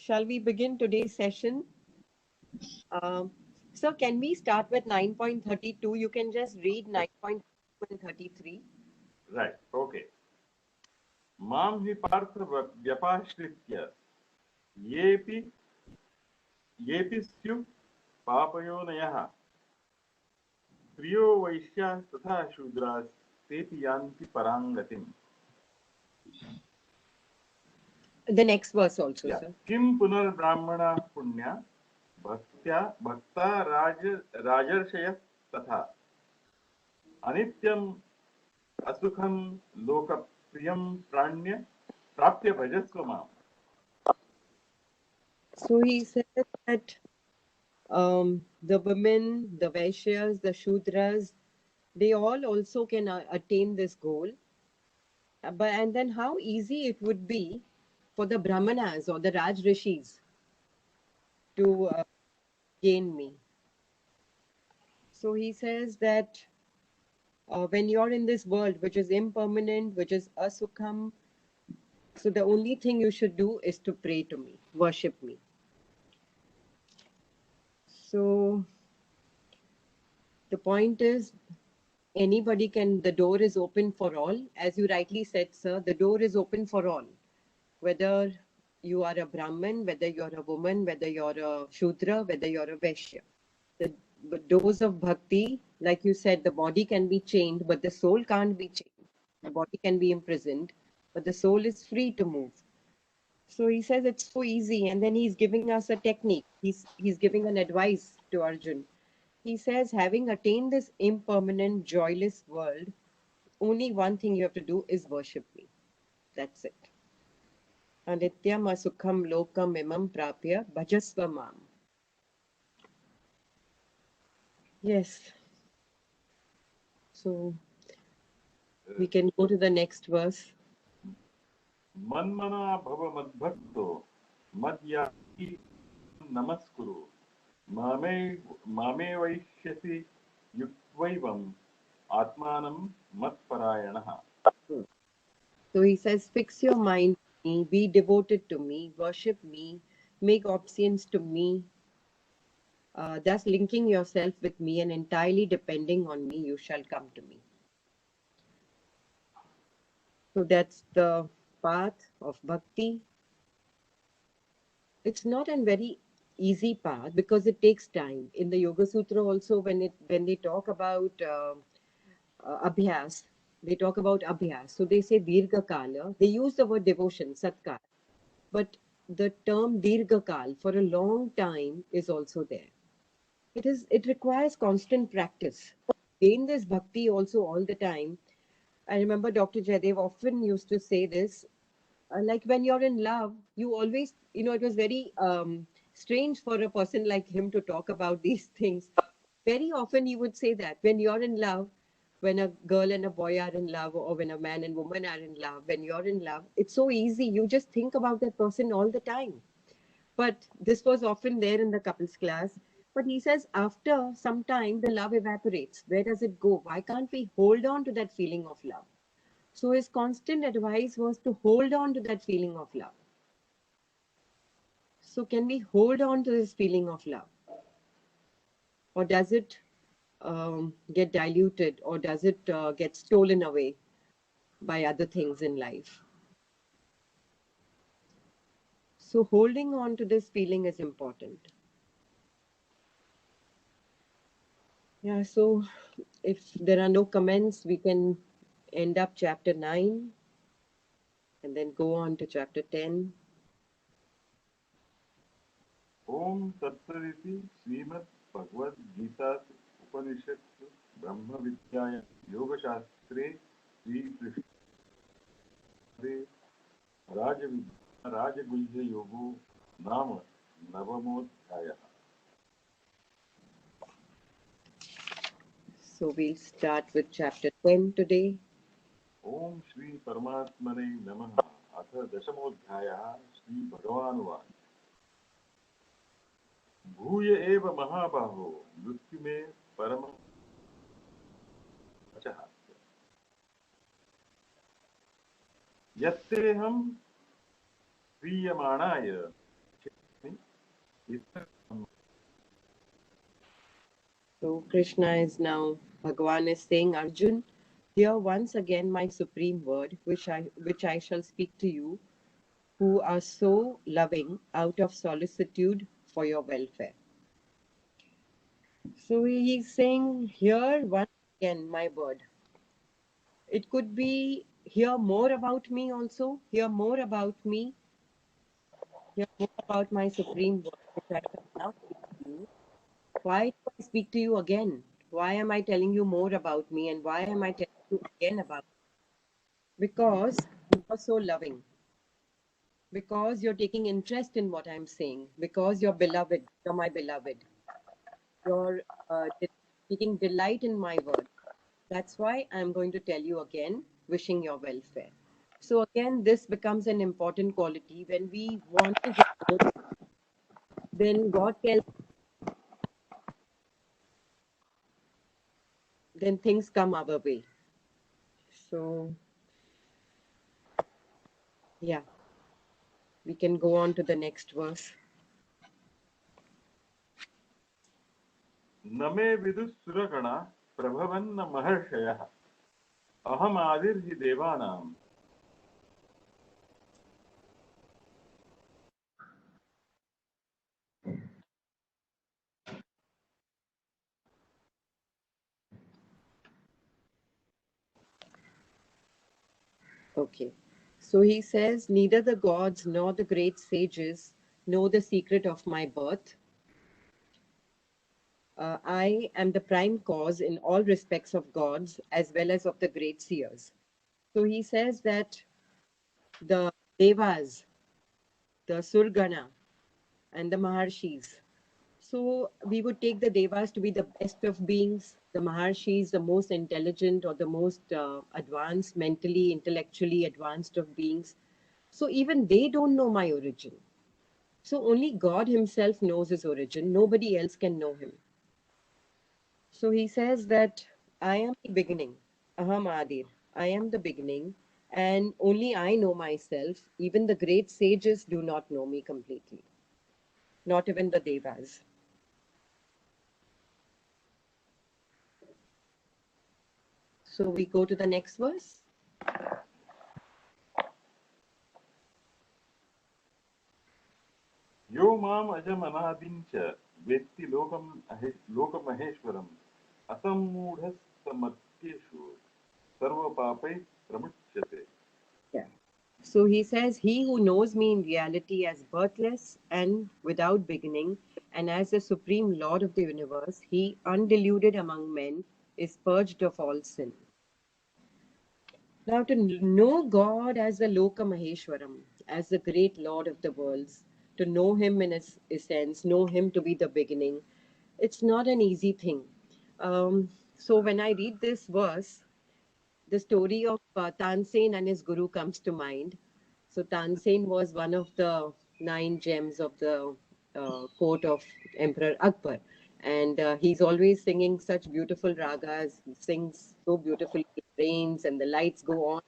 shall we begin today's session? Um, so can we start with 9.32? You can just read 9.33. Right. Okay. मां हि पार्थ व्यपाश्रित्य येऽपि येऽपि स्युः पापयोनयः स्त्रियो वैश्याः तथा शूद्रास्तेऽपि यान्ति परां गतिम्. The next verse also, Yeah. sir. किं पुनर्ब्राह्मणाः पुण्या भक्ता राजर्षयः तथा अनित्यम् असुखं लोकप्रियं प्राप्य भजस्व माम्. So he said that the women, the Vaishyas, the Shudras, they all also can attain this goal. But and then how easy it would be for the Brahmanas or the Raj Rishis to gain me. So he says that when you're in this world, which is impermanent, which is asukham, so the only thing you should do is to pray to me, worship me. So the point is, anybody can, the door is open for all. As you rightly said, sir, the door is open for all. Whether you are a Brahmin, whether you're a woman, whether you're a Shudra, whether you're a Vaishya. The doors of bhakti, like you said, the body can be chained, but the soul can't be chained. The body can be imprisoned, but the soul is free to move. So he says it's so easy, and then he's giving us a technique. He's giving an advice to Arjun. He says, having attained this impermanent, joyless world, only one thing you have to do is worship me. That's it. Anityam asukham lokam imam prapya bhajasva mam. Yes. So we can go to the next verse. मन्मना भव मद्भक्तो मद्याजी नमस्कुरु मामे वैश्यसि युक्त्वैवम् आत्मानं मत्परायणः. So he says, fix your mind on me, be devoted to me, worship me, make obeisance to me. Thus linking yourself with me and entirely depending on me, you shall come to me. So that's the path of bhakti. It's not a very easy path because it takes time. In the Yoga Sutra also, when they talk about abhyas, they talk about abhyas. So they say dirgha kala. They use the word devotion, satkar. But the term dirgha kal, for a long time, is also there. It requires constant practice. Gain this bhakti also all the time. I remember Dr. Jaydev often used to say this, like when you're in love, you always, it was very strange for a person like him to talk about these things. Very often he would say that when you're in love, when a girl and a boy are in love, or when a man and woman are in love, when you're in love, it's so easy. You just think about that person all the time. But this was often there in the couples class. But he says after some time, the love evaporates. Where does it go? Why can't we hold on to that feeling of love? So his constant advice was to hold on to that feeling of love. So can we hold on to this feeling of love? Or does it get diluted, or does it get stolen away by other things in life? So holding on to this feeling is important. Yeah, so if there are no comments, we can end up chapter 9 and then go on to chapter 10. ओम तत्सदिति श्रीमद् भगवद गीता उपनिषत्सु ब्रह्म विद्यायां योगशास्त्रे श्रीकृष्णे राजगुह्य योगो नाम नवमोऽध्यायः. So we'll start with chapter 10 today. ओम श्री परमात्मने नमः. अथ दशमोऽध्यायः. श्री भगवानुवाच भूय एव महाबाहो मृत्युमे परम यत्तेऽहं प्रीयमाणाय So Krishna is now, Bhagavan is saying, Arjun, hear once again my supreme word, which I shall speak to you, who are so loving out of solicitude for your welfare. So he's saying, hear once again my word. It could be hear more about me also, hear more about me, hear more about my supreme word, which I shall now speak to you. Why do I speak to you again? Why am I telling you more about me, and why am I telling you again about me? Because you are so loving, because you're taking interest in what I'm saying, because you're beloved, you're my beloved, you're taking delight in my word. That's why I'm going to tell you again, wishing your welfare. So again, this becomes an important quality when we want to hear good, then God tells, then things come our way. So yeah, we can go on to the next verse. न मे विदुःसुरगणा प्रभवन्न महर्षयः अहमादिर्हि देवानाम् Okay. So he says, neither the gods nor the great sages know the secret of my birth. I am the prime cause in all respects of gods as well as of the great seers. So he says that the devas, the surgana, and the maharshis. So we would take the devas to be the best of beings, the maharshis, the most intelligent or the most advanced, mentally, intellectually advanced of beings. So even they don't know my origin. So only God Himself knows His origin. Nobody else can know Him. So He says that I am the beginning. Aham Adir. I am the beginning, and only I know myself. Even the great sages do not know me completely, not even the devas. So we go to the next verse. यो माम् अजमनादिं च वेत्ति लोकमहेश्वरम् असम्मूढस्तमत्येषु सर्वपापैः प्रमुच्यते. Yeah. So he says, he who knows me in reality as birthless and without beginning, and as the supreme Lord of the universe, he, undeluded among men, is purged of all sin. Now, to know God as the Loka Maheshwaram, as the great Lord of the worlds, to know Him in His essence, know Him to be the beginning, it's not an easy thing. So, when I read this verse, the story of Tansen and his guru comes to mind. So Tansen was one of the 9 gems of the court of Emperor Akbar, and he's always singing such beautiful ragas. He sings so beautifully. It rains and the lights go on.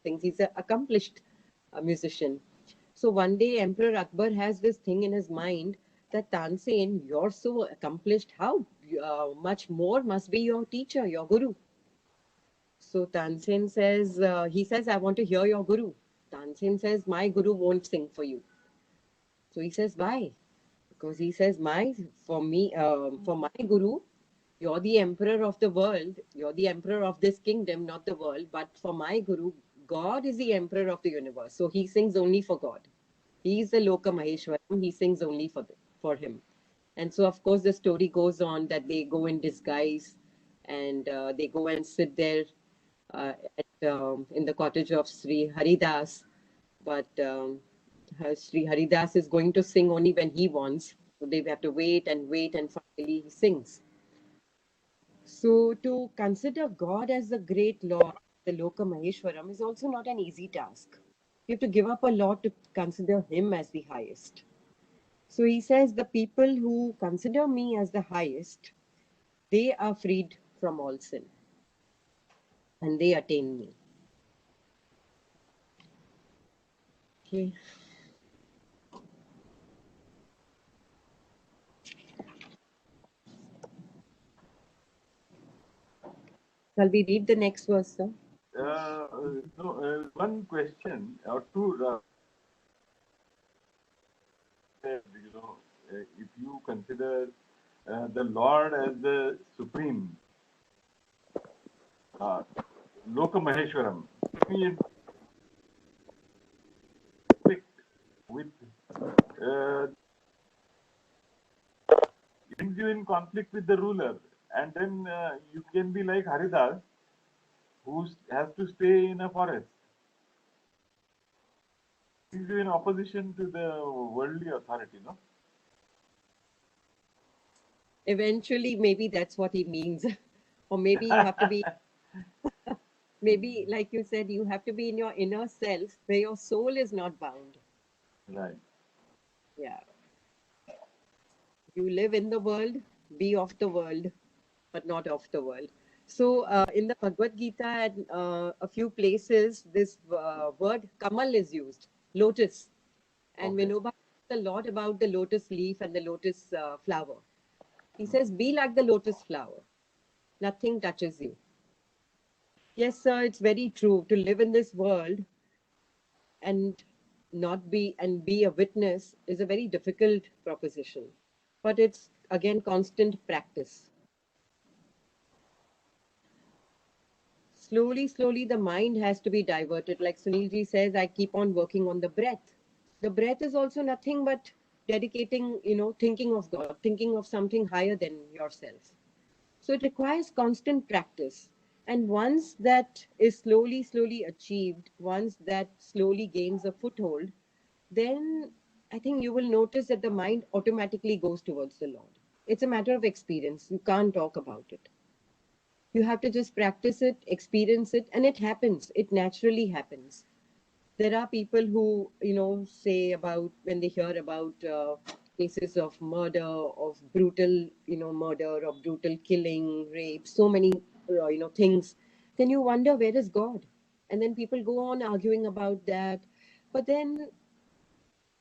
Things. He's an accomplished musician. So one day Emperor Akbar has this thing in his mind that Tansen, you're so accomplished. How much more must be your teacher, your guru? So Tansen says, he says, I want to hear your guru. Tansen says, my guru won't sing for you. So he says, why? Because he says, for my guru, you're the emperor of the world. You're the emperor of this kingdom, not the world. But for my guru, God is the emperor of the universe. So he sings only for God. He is the Loka Maheshwaram. He sings only for him. And so, of course, the story goes on that they go in disguise and they go and sit there in the cottage of Sri Haridas. But Sri Haridas is going to sing only when he wants. So they have to wait, and finally he sings. So to consider God as the great Lord, the Loka Maheshwaram, is also not an easy task. You have to give up a lot to consider him as the highest. So he says, the people who consider me as the highest, they are freed from all sin and they attain me. Okay. Shall we read the next verse, sir? No, one question or two. If you consider the Lord as the supreme, uh, Loka Maheshwaram, in conflict with brings you in conflict with the ruler, and then you can be like Haridas, who has to stay in a forest. Brings you in opposition to the worldly authority, no? Eventually, maybe that's what he means. Or maybe you have to be, maybe like you said, you have to be in your inner self where your soul is not bound. Right. Yeah. You live in the world, be of the world, but not of the world. So, in the Bhagavad Gita and a few places, this word kamal is used, lotus. And Okay. Vinoba talks a lot about the lotus leaf and the lotus flower. He says, be like the lotus flower. Nothing touches you. Yes, sir, it's very true. To live in this world and not be and be a witness is a very difficult proposition. But it's again constant practice. Slowly, the mind has to be diverted. Like Sunilji says, I keep on working on the breath. The breath is also nothing but dedicating, thinking of God, thinking of something higher than yourself. So it requires constant practice. And once that is slowly achieved, once that slowly gains a foothold, then I think you will notice that the mind automatically goes towards the Lord. It's a matter of experience. You can't talk about it. You have to just practice it, experience it, and it happens. It naturally happens. There are people who, say about when they hear about cases of murder, of brutal, murder, of brutal killing, rape, so many, things. Then you wonder, where is God? And then people go on arguing about that. But then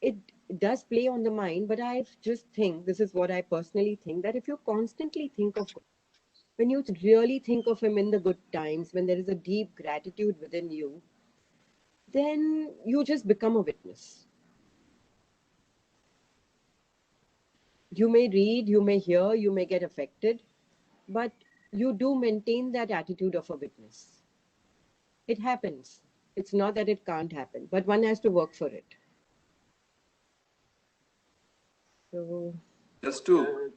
it does play on the mind. But I just think, this is what I personally think, that if you constantly think of God, when you really think of Him in the good times, when there is a deep gratitude within you, then you just become a witness. You may read, you may hear, you may get affected, but you do maintain that attitude of a witness. It happens. It's not that it can't happen, but one has to work for it. So, Just to,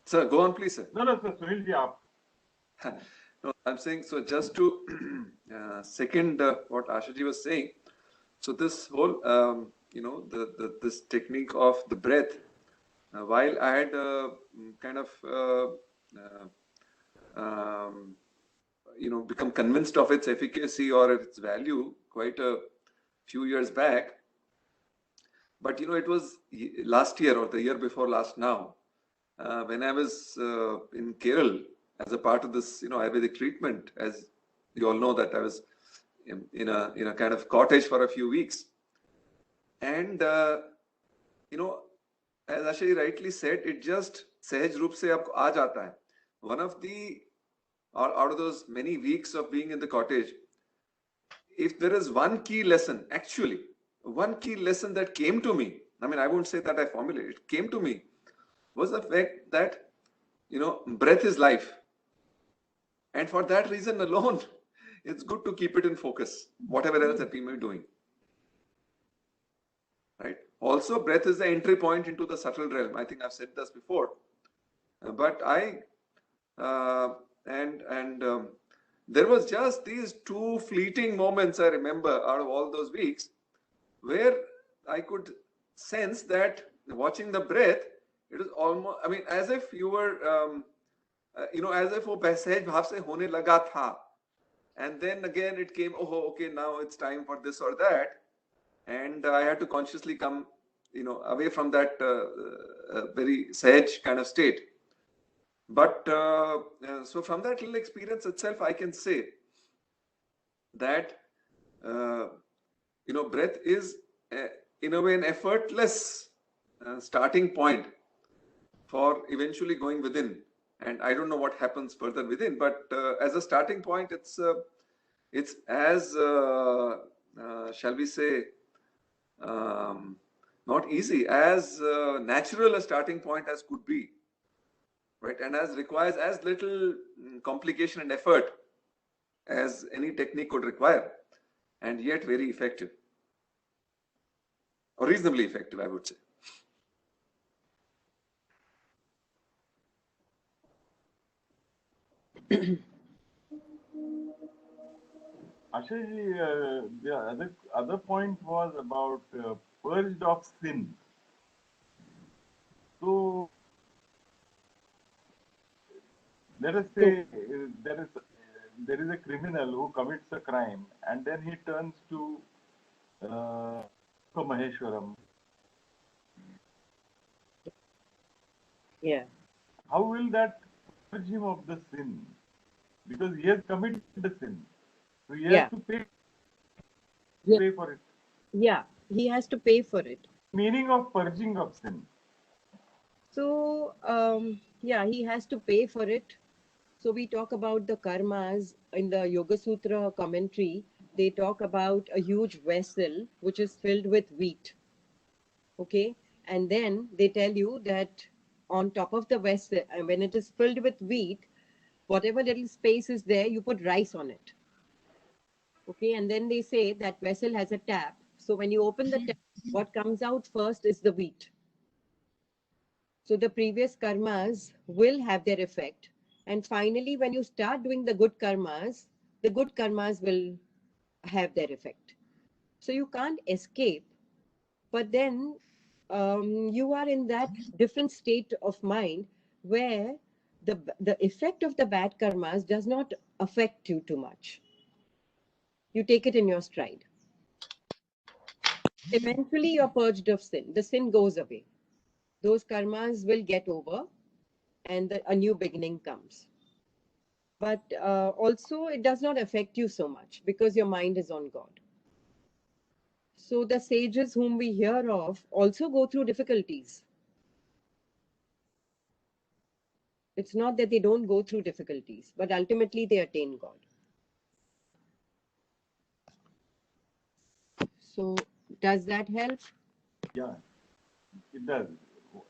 sir, go on, please, sir. No, sir, Sunilji, aap. No, I'm saying, so just to second what Ashaji was saying, so this whole, this technique of the breath, while I had kind of, become convinced of its efficacy or its value quite a few years back, but it was last year or the year before last now, when I was in Kerala as a part of this, Ayurvedic treatment. As you all know, that I was in a kind of cottage for a few weeks, and as Ashay rightly said, it just सहज रूप से आपको आ जाता है. One of the, or out of those many weeks of being in the cottage, if there is one key lesson, actually one key lesson that came to me, I mean, I won't say that I formulated, it came to me, was the fact that breath is life, and for that reason alone it's good to keep it in focus, whatever else that we may be doing, right? Also, breath is the entry point into the subtle realm. I think I've said this before, but there was just these two fleeting moments I remember out of all those weeks where I could sense that watching the breath, it was almost, I mean, as if you were as if वो सहज भाव से होने लगा था, and then again it came, oh okay, now it's time for this or that, and I had to consciously come away from that very सहज kind of state. But so from that little experience itself, I can say that breath is in a way an effortless starting point for eventually going within and I don't know what happens further within. But as a starting point, it's as shall we say, not easy, as natural a starting point as could be, right? And as requires as little complication and effort as any technique could require, and yet very effective, or reasonably effective, I would say. Ashayji, the other point was about purged of sin. So let us say there is a criminal who commits a crime, and then he turns to Maheshwaram. Yeah. How will that purge him of the sin? Because he has committed the sin, so he has to pay for it. Yeah, he has to pay for it. Meaning of purging of sin. So, yeah, he has to pay for it. So we talk about the karmas in the Yoga Sutra commentary. They talk about a huge vessel which is filled with wheat. Okay. And then they tell you that on top of the vessel, when it is filled with wheat, whatever little space is there, you put rice on it. Okay. And then they say that vessel has a tap. So when you open the tap, what comes out first is the wheat. So the previous karmas will have their effect. And finally, when you start doing the good karmas will have their effect. So you can't escape, but then you are in that different state of mind where the effect of the bad karmas does not affect you too much. You take it in your stride. Eventually, you're purged of sin. The sin goes away. Those karmas will get over, and a new beginning comes. But also it does not affect you so much because your mind is on God. So the sages whom we hear of also go through difficulties. It's not that they don't go through difficulties, but ultimately they attain God. So does that help? Yeah, it does.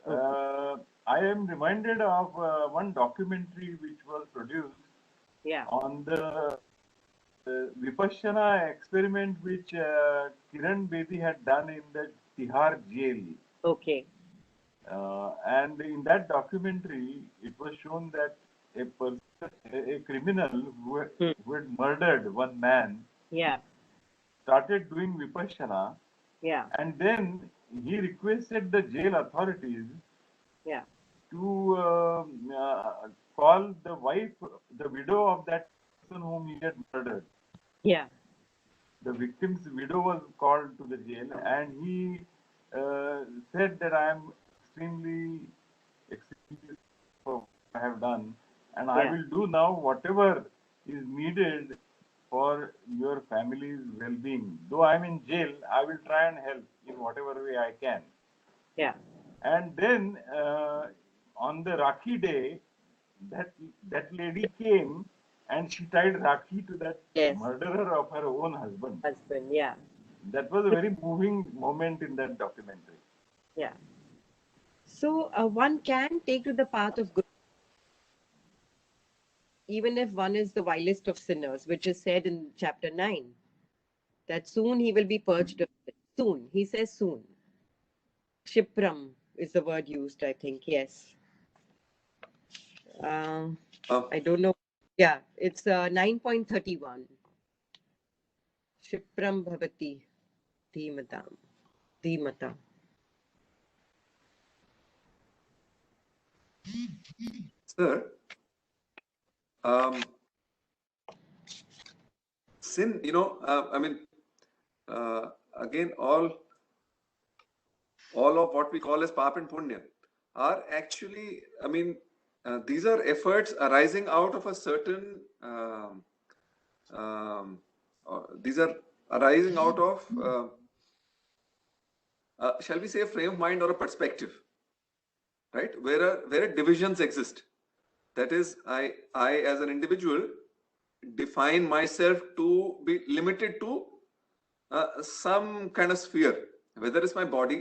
I am reminded of one documentary which was produced on the Vipassana experiment which Kiran Bedi had done in the Tihar jail. Okay. And in that documentary, it was shown that a criminal who had murdered one man, started doing Vipassana, and then he requested the jail authorities to call the wife, the widow of that person whom he had murdered. The victim's widow was called to the jail, and he said that I am extremely for what I have done, and I will do now whatever is needed for your family's well-being. Though I am in jail, I will try and help in whatever way I can. And then on the Rakhi day, that lady came and she tied Rakhi to that murderer of her own husband. That was a very moving moment in that documentary. So one can take to the path of good, even if one is the vilest of sinners, which is said in chapter 9, that soon he will be purged of sin. Soon. He says soon. Shipram is the word used, I think. Yes. I don't know. Yeah, it's 9.31. Shipram bhavati dhimatam. Dhimata. Sir, sin, I mean, again, all of what we call as pap and punya are actually, I mean, these are efforts arising out of a certain, these are arising out of, shall we say, a frame of mind or a perspective, right? Where divisions exist. That is, I as an individual define myself to be limited to some kind of sphere, whether it's my body,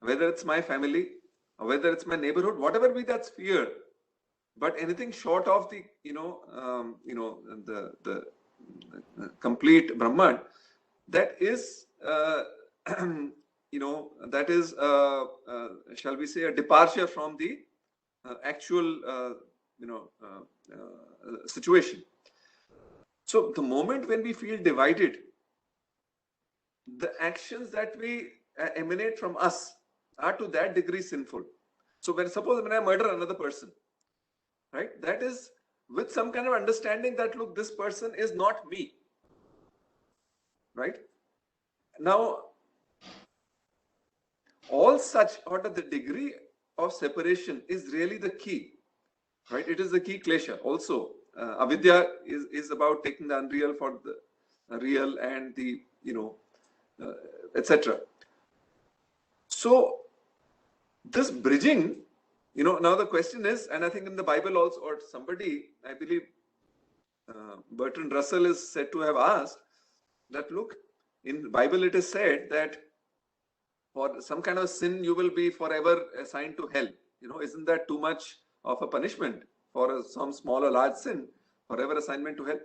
whether it's my family, or whether it's my neighborhood, whatever be that sphere. But anything short of the the complete Brahman, that is that is shall we say a departure from the actual situation. So the moment when we feel divided, the actions that we emanate from us are to that degree sinful. So when I murder another person, right, that is with some kind of understanding that, look, this person is not me, right? Now, all such, or the degree of separation is really the key, right? It is the key klesha. Also, avidya is about taking the unreal for the real, and the etc. So this bridging, now the question is, and I think in the Bible also, or somebody, I believe Bertrand Russell is said to have asked that, look, in the Bible it is said that for some kind of sin you will be forever assigned to hell. Isn't that too much of a punishment for some small or large sin, forever assignment to hell?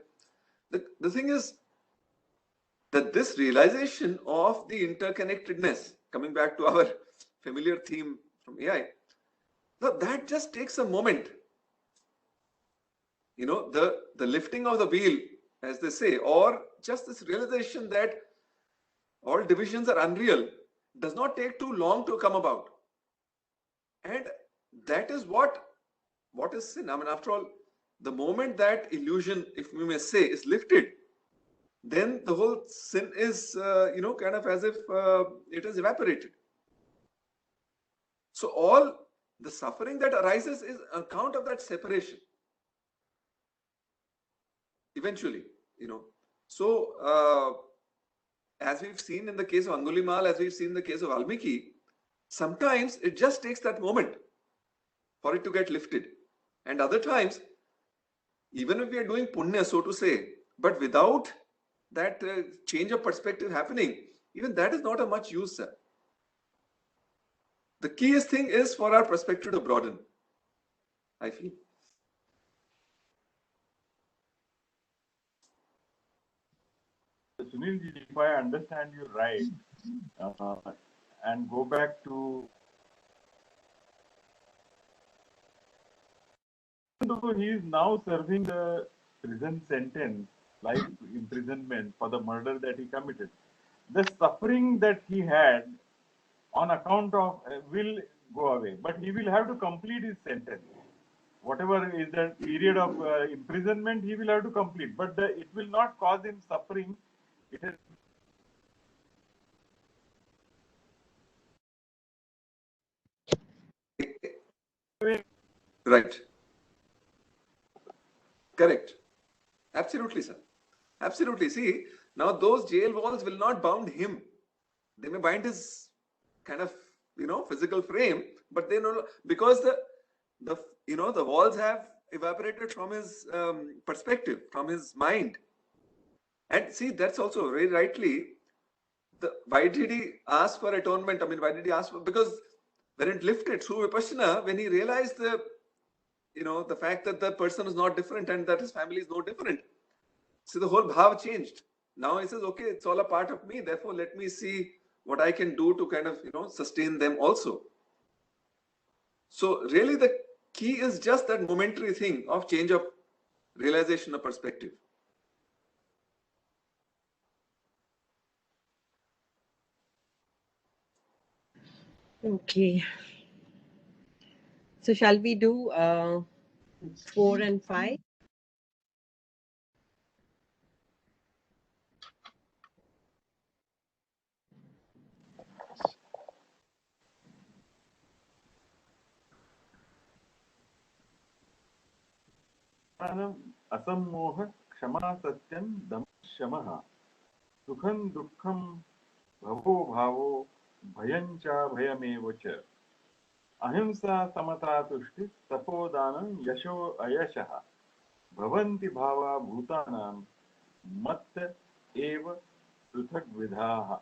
The thing is that this realization of the interconnectedness, coming back to our familiar theme from AI, that just takes a moment. The lifting of the wheel, as they say, or just this realization that all divisions are unreal, does not take too long to come about. And that is what is sin. I mean, after all, the moment that illusion, if we may say, is lifted, then the whole sin is, kind of as if it is evaporated. So all the suffering that arises is on account of that separation. Eventually, So, as we've seen in the case of Angulimal, as we've seen in the case of Valmiki, sometimes it just takes that moment for it to get lifted. And other times, even if we are doing punya, so to say, but without that change of perspective happening, even that is not of much use, sir. The keyest thing is for our perspective to broaden, I feel. Sunilji, if I understand you right, and go back to, he is now serving the prison sentence, life imprisonment for the murder that he committed. The suffering that he had on account of will go away, but he will have to complete his sentence. Whatever is the period of imprisonment, he will have to complete, but it will not cause him suffering. It is right. Correct. Absolutely, sir. Absolutely. See, now those jail walls will not bound him. They may bind his kind of, physical frame, but they know, because the walls have evaporated from his perspective, from his mind. And see, that's also very rightly, why did he ask for atonement? I mean, why did he ask for, because when it lifted through Vipassana, when he realized the fact that the person is not different and that his family is no different. So the whole bhav changed. Now he says, okay, it's all a part of me. Therefore, let me see what I can do to kind of, sustain them also. So really the key is just that momentary thing of change of realization of perspective. Okay. So shall we do 4 and 5? असम्मोह क्षमा सत्यं दमः शमः सुखं दुःखं भवो भावो भयं च भयमेव च. Ahimsa samata tushti tapodanam yasho ayashaha bhavanti bhava bhutanam mat eva pruthak vidhaha.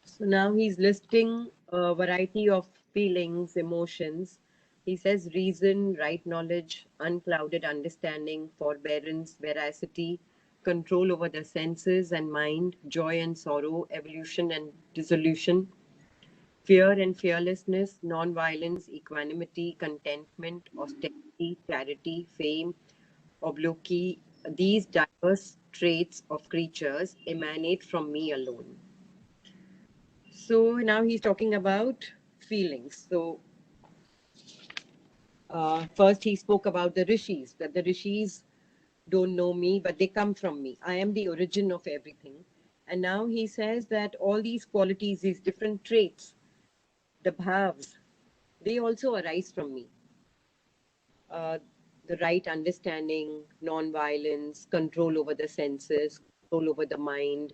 So now he's listing a variety of feelings, emotions. He says reason, right knowledge, unclouded understanding, forbearance, veracity, control over the senses and mind, joy and sorrow, evolution and dissolution, fear and fearlessness, non-violence, equanimity, contentment, austerity, charity, fame, obloquy. These diverse traits of creatures emanate from me alone. So now he's talking about feelings. So first he spoke about the rishis, that the rishis don't know me, but they come from me. I am the origin of everything. And now he says that all these qualities, these different traits, the bhavs, they also arise from me. Uh, the right understanding, non-violence, control over the senses, control over the mind,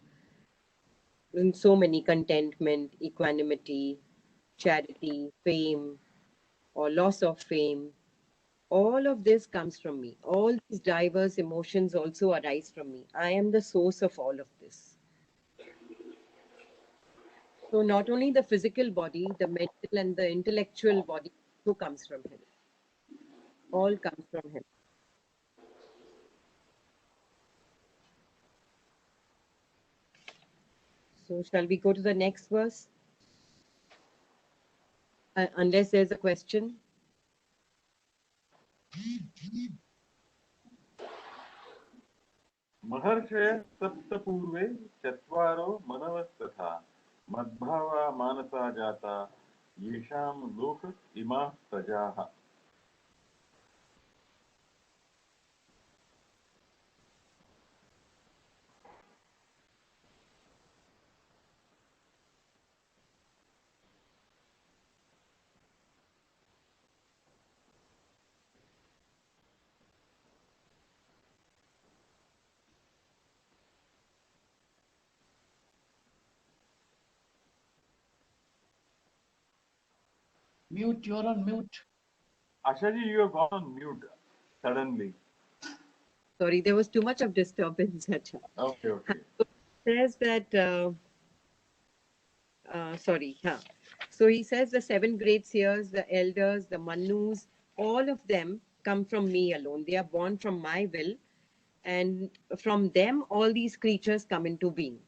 and so many contentment, equanimity, charity, fame, or loss of fame, all of this comes from me. All these diverse emotions also arise from me. I am the source of all of this. So not only the physical body, the mental and the intellectual body also comes from him. All comes from him. So shall we go to the next verse? Unless there's a question. महर्षय सप्त पूर्वे चत्वारो मनवस्तथा मद्भावा मानसा जाता येषां लोक इमाः प्रजाः. Mute, you're on mute. Ashaji, you have gone on mute suddenly. Sorry, there was too much of disturbance. Okay, okay. So it says that, sorry, yeah. So he says the seven great seers, the elders, the Manus, all of them come from me alone. They are born from my will, and from them, all these creatures come into being.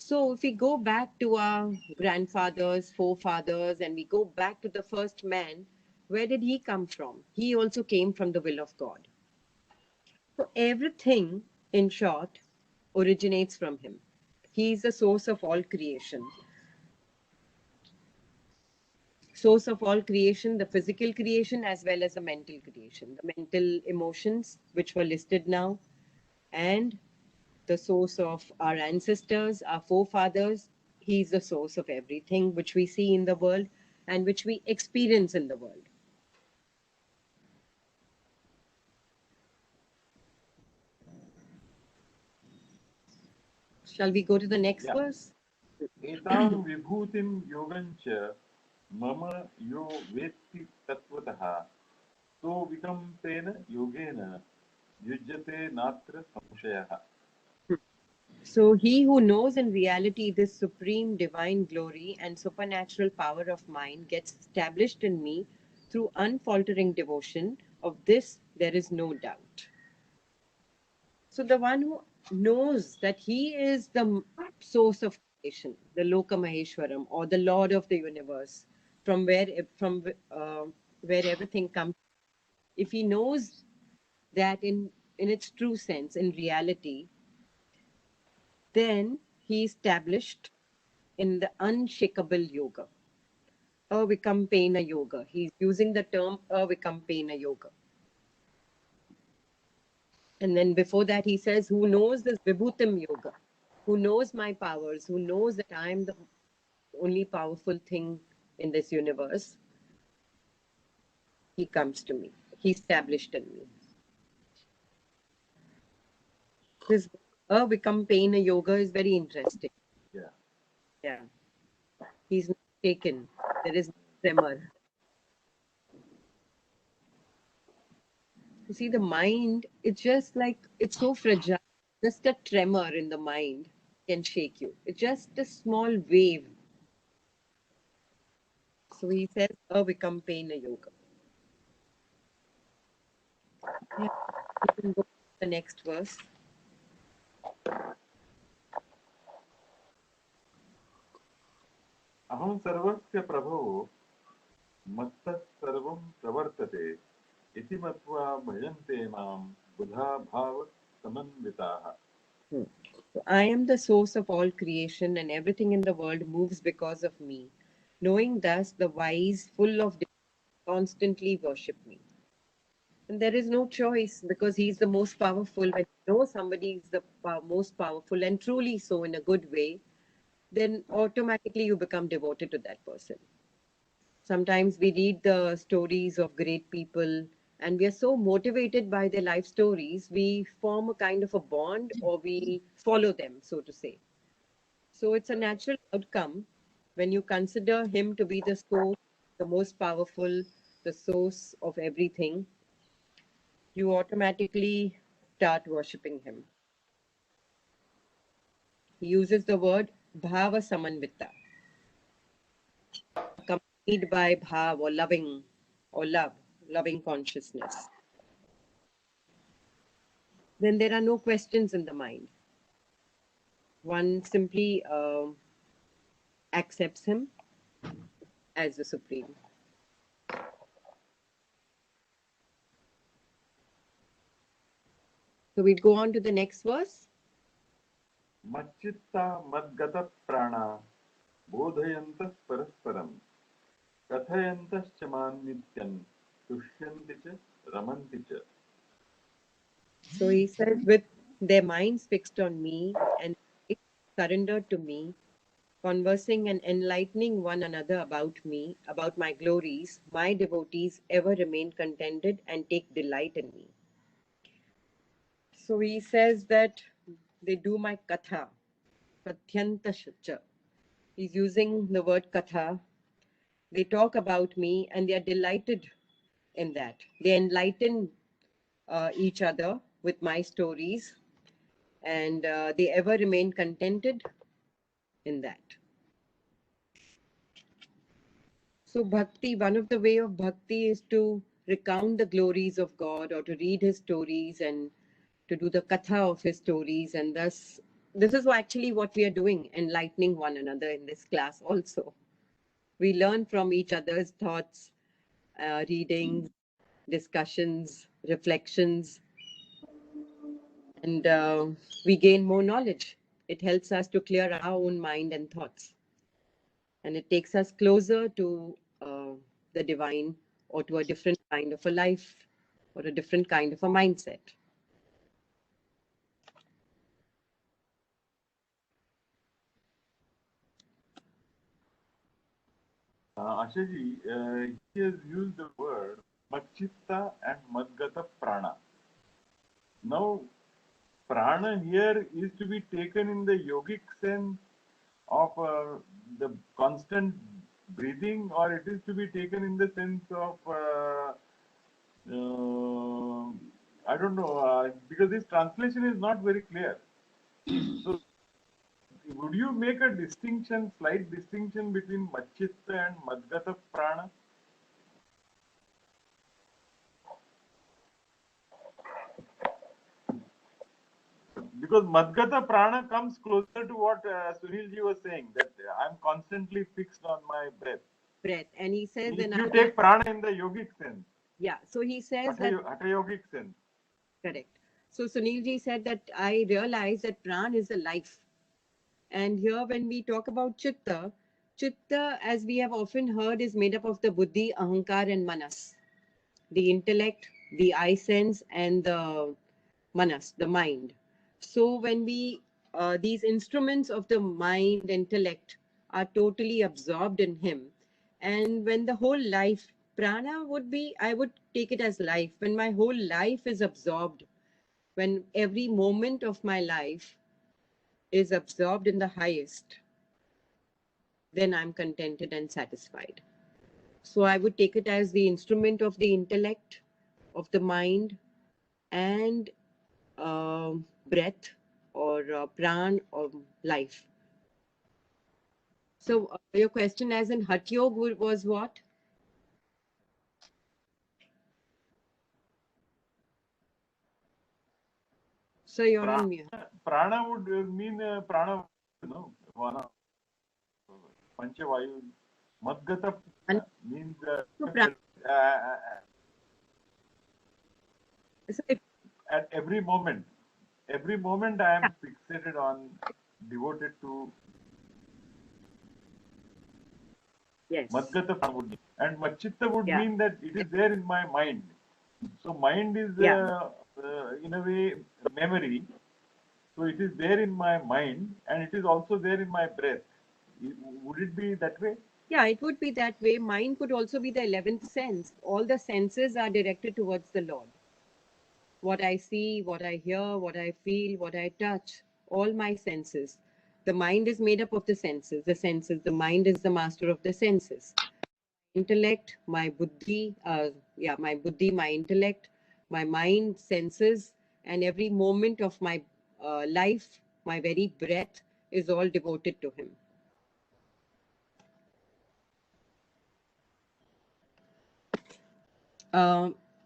So if we go back to our grandfathers, forefathers, and we go back to the first man, where did he come from? He also came from the will of God. So everything, in short, originates from him. He is the source of all creation. Source of all creation, the physical creation as well as the mental creation, the mental emotions which were listed now, and the source of our ancestors, our forefathers. He is the source of everything which we see in the world and which we experience in the world. Shall we go to the next verse? एतां विभूतिं योगञ्च मम यो वेत्ति तत्त्वतः तो विकम्पेन योगेन युज्यते नात्र संशयः. So he who knows in reality this supreme divine glory and supernatural power of mine gets established in me through unfaltering devotion. Of this there is no doubt. So the one who knows that he is the source of creation, the Loka Maheshwaram, or the Lord of the universe, from where everything comes. If he knows that in its true sense, in reality, then he established in the unshakable yoga, Avikampena yoga. He's using the term Avikampena yoga. And then before that, he says, who knows this Vibhutim yoga, who knows my powers, who knows that I am the only powerful thing in this universe, he comes to me. He established in me. This Avikampena yoga is very interesting. Yeah. Yeah. He's not taken. There is no tremor. You see, the mind, it's just like, it's so fragile. Just a tremor in the mind can shake you. It's just a small wave. So he says, Avikampeena Yoga. Yeah, you can go to the next verse. अहं सर्वस्य प्रभो मत्तः सर्वं प्रवर्तते इति मत्वा भजन्ते मां बुधा भाव समन्विताः. So I am the source of all creation, and everything in the world moves because of me. Knowing thus, the wise, full of constantly worship me. And there is no choice, because he's the most powerful. When you know somebody is the most powerful, and truly so in a good way, then automatically you become devoted to that person. Sometimes we read the stories of great people, and we are so motivated by their life stories, we form a kind of a bond, or we follow them, so to say. So it's a natural outcome when you consider him to be the source, the most powerful, the source of everything. You automatically start worshipping him. He uses the word bhava samanvita, accompanied by bhav, or loving, or love, loving consciousness. Then there are no questions in the mind. One simply accepts him as the supreme. So we go on to the next verse. मच्चित्ता मद्गत प्राणा बोधयन्तः परस्परं कथयन्तश्च मां नित्यं तुष्यन्ति च रमन्ति च. So he says, with their minds fixed on me and surrendered to me, conversing and enlightening one another about me, about my glories, my devotees ever remain contented and take delight in me. So he says that they do my katha, kathyantascha. He's using the word katha. They talk about me and they are delighted in that. They enlighten each other with my stories, and they ever remain contented in that. So bhakti, one of the way of bhakti is to recount the glories of God, or to read his stories and to do the katha of his stories. And thus, this is actually what we are doing, enlightening one another in this class also. We learn from each other's thoughts, readings, discussions, reflections, and we gain more knowledge. It helps us to clear our own mind and thoughts. And it takes us closer to the divine, or to a different kind of a life, or a different kind of a mindset. Ashaji, he has used the word Machitta and Madgata Prana. Now, prana here is to be taken in the yogic sense of the constant breathing, or it is to be taken in the sense of I don't know, because this translation is not very clear. So, would you make a distinction, slight distinction between Machitta and Madgata Prana? Because Madgata Prana comes closer to what Sunilji was saying, that I'm constantly fixed on my breath. And he says, if you take prana in the yogic sense. Yeah, so he says that Hatha yogic sense. Correct. So Sunilji said that I realized that prana is a life. And here when we talk about chitta, chitta, as we have often heard, is made up of the buddhi, ahankar and manas. The intellect, the I sense, and the manas, the mind. So when we, these instruments of the mind, intellect, are totally absorbed in him. And when the whole life, prana would be, I would take it as life. When my whole life is absorbed, when every moment of my life is absorbed in the highest, then I'm contented and satisfied. So I would take it as the instrument of the intellect, of the mind, and breath or pran or life. So your question as in Hatha Yoga was what? So you're on mute. Prana would mean prana, Panchavayu. Madgata means at every moment I am fixated on, devoted to. Yes. Madgata would mean, and Machitta would mean that it is there in my mind. So mind is in a way memory. So it is there in my mind and it is also there in my breath. Would it be that way? Yeah, it would be that way. Mind could also be the 11th sense. All the senses are directed towards the Lord. What I see, what I hear, what I feel, what I touch, all my senses. The mind is made up of the senses. The mind is the master of the senses. Intellect, my buddhi, my intellect, my mind, senses, and every moment of my life, my very breath is all devoted to him.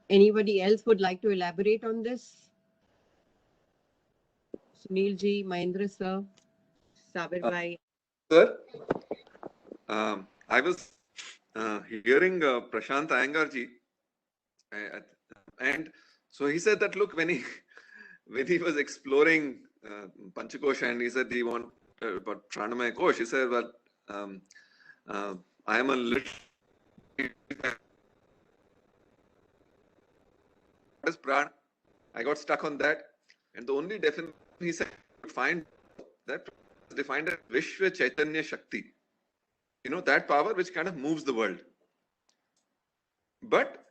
Anybody else would like to elaborate on this? Sunil ji, Mahendra sir, Sabir bhai. Sir, I was hearing Prashant Iyengar ji, and so he said that look, when he was exploring Panchakosha and he said he want about Pranamaya Kosh, he said, well, I am a little is Pran. I got stuck on that, and the only definition he said find that is defined as Vishwa Chaitanya Shakti. You know, that power which kind of moves the world. But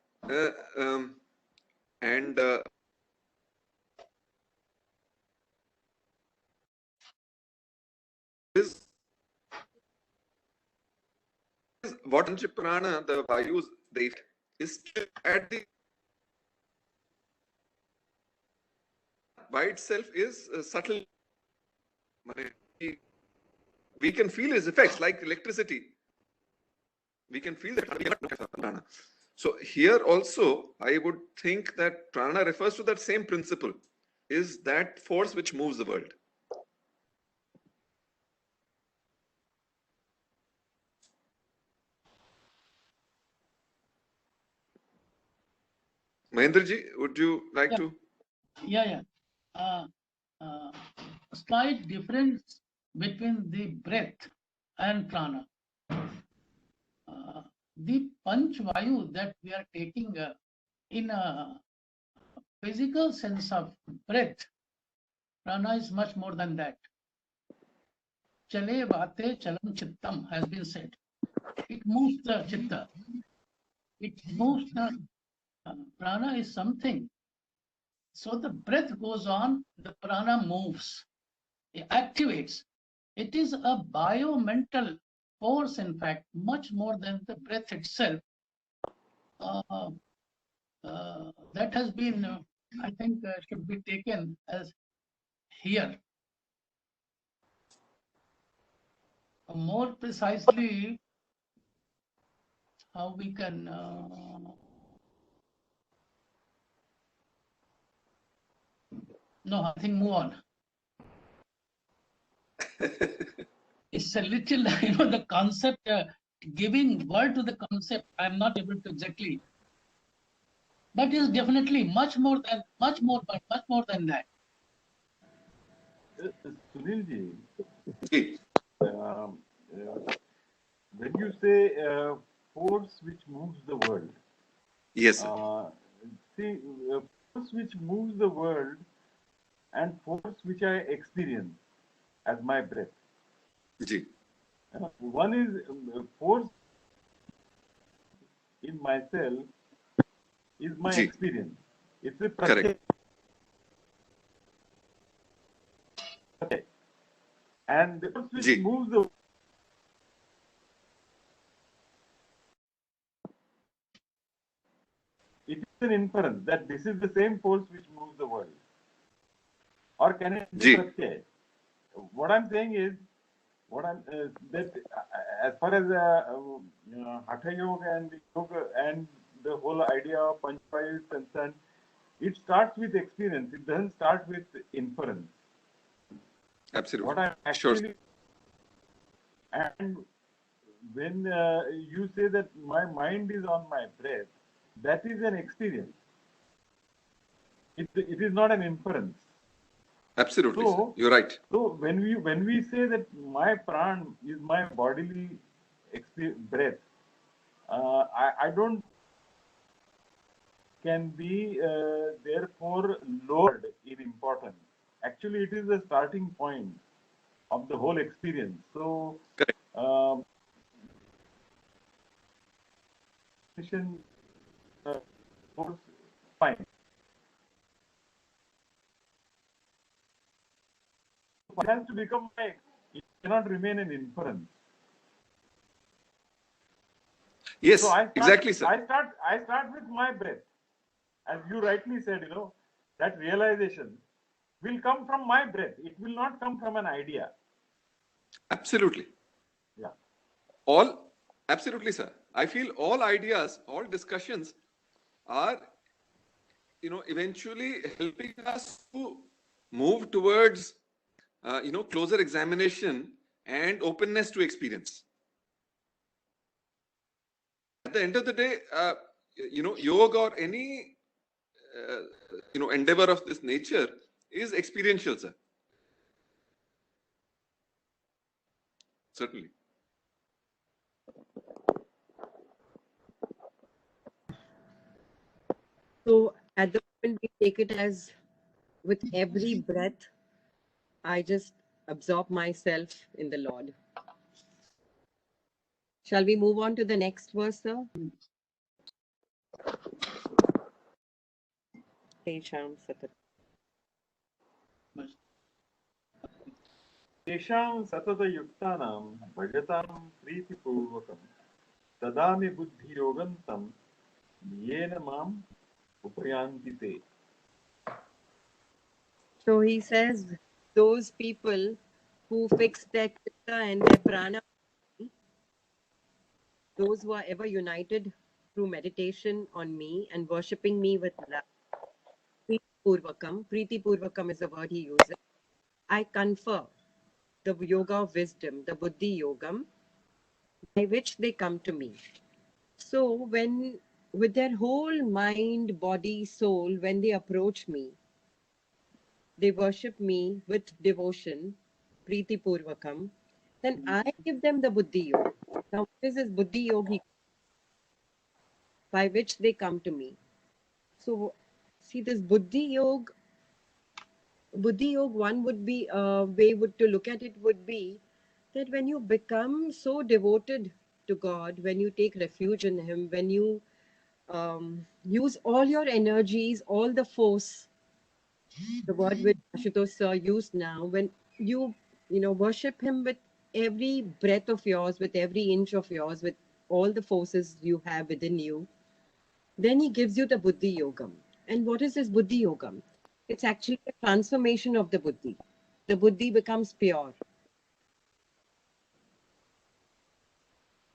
is what Panchaprana, the Vayus, they is at the by itself is subtle. We can feel his effects like electricity. We can feel that prana. So here also, I would think that prana refers to that same principle, is that force which moves the world. Mahendraji, would you like to? Yeah. Slight difference between the breath and prana. The Panch Vayu that we are taking in a physical sense of breath, prana is much more than that. Chale vate chalam chittam has been said. It moves the chitta. It moves the prana is something. So the breath goes on, the prana moves, it activates. It is a biomental force, in fact, much more than the breath itself. That has been, I think, should be taken as here. More precisely, how we can no, I think move on. It's a little, the concept, giving word to the concept, I'm not able to exactly. But it's definitely much more than that. Sunilji, when you say force which moves the world, yes, see, force which moves the world and force which I experience as my breath. Ji. One is force in myself is my Ji. experience. It's a correct. And the force which moves the it is an inference that this is the same force which moves the world. Or can it be Pratyay? What I'm saying is, that as far as Hatha Yoga and the Yoga and the whole idea of Panchavayu is concerned, it starts with experience. It doesn't start with inference. Absolutely. What I'm actually, and when you say that my mind is on my breath, that is an experience. It is not an inference. Absolutely, so, you're right. So when we say that my pran is my bodily breath, I don't can be therefore lowered in importance. Actually, it is the starting point of the whole experience. So, fine. It has to become like, it cannot remain an inference. Yes, so exactly, sir. I start with my breath. As you rightly said, that realization will come from my breath. It will not come from an idea. Absolutely. Yeah. Absolutely, sir. I feel all ideas, all discussions are, eventually helping us to move towards, closer examination and openness to experience. At the end of the day, yoga or any, endeavor of this nature is experiential, sir. Certainly. So at the moment, we take it as with every breath, I just absorb myself in the Lord. Shall we move on to the next verse, sir? Tesham Satat. Tesham Satatayuktanam Bhagatam Preetipurvakam Tadami Buddhi Yogantam Yena Mam Upayanti Te. So he says, those people who fix their chitta and their prana, those who are ever united through meditation on me and worshipping me with love, Preeti Purvakam is the word he uses. I confer the yoga of wisdom, the Buddhi Yogam, by which they come to me. So when, with their whole mind, body, soul, when they approach me, they worship me with devotion, Preeti Purvakam, then I give them the Buddhi Yoga. Now, what is this Buddhi Yogi? By which they come to me. So, see, this Buddhi Yoga, one would be a way to look at it would be that when you become so devoted to God, when you take refuge in Him, when you use all your energies, all the force, the word which Ashutosh sir used now, when you worship Him with every breath of yours, with every inch of yours, with all the forces you have within you, then He gives you the Buddhi Yogam. And what is this Buddhi Yogam? It's actually a transformation of the Buddhi. The Buddhi becomes pure.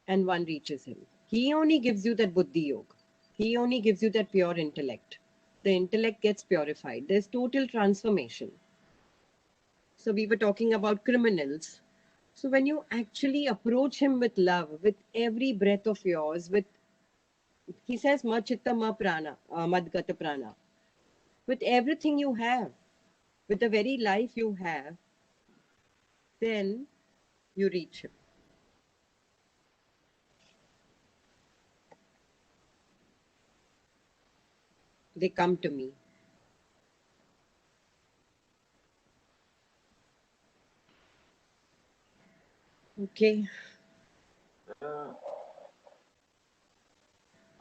And one reaches Him. He only gives you that Buddhi Yoga. He only gives you that pure intellect. The intellect gets purified. There's total transformation. So we were talking about criminals. So when you actually approach him with love, with every breath of yours, he says, ma chitta ma prana, madgata prana. With everything you have, with the very life you have, then you reach him. They come to me. Okay.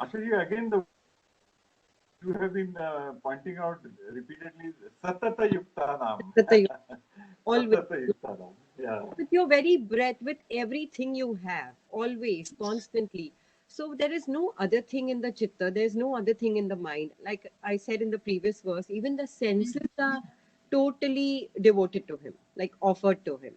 Actually, again, you have been pointing out repeatedly, Satata Yuktanam. Always. Satata Yuktanam. Yeah. With your very breath, with everything you have, always, constantly. So there is no other thing in the chitta, there is no other thing in the mind. Like I said in the previous verse, even the senses are totally devoted to him, like offered to him.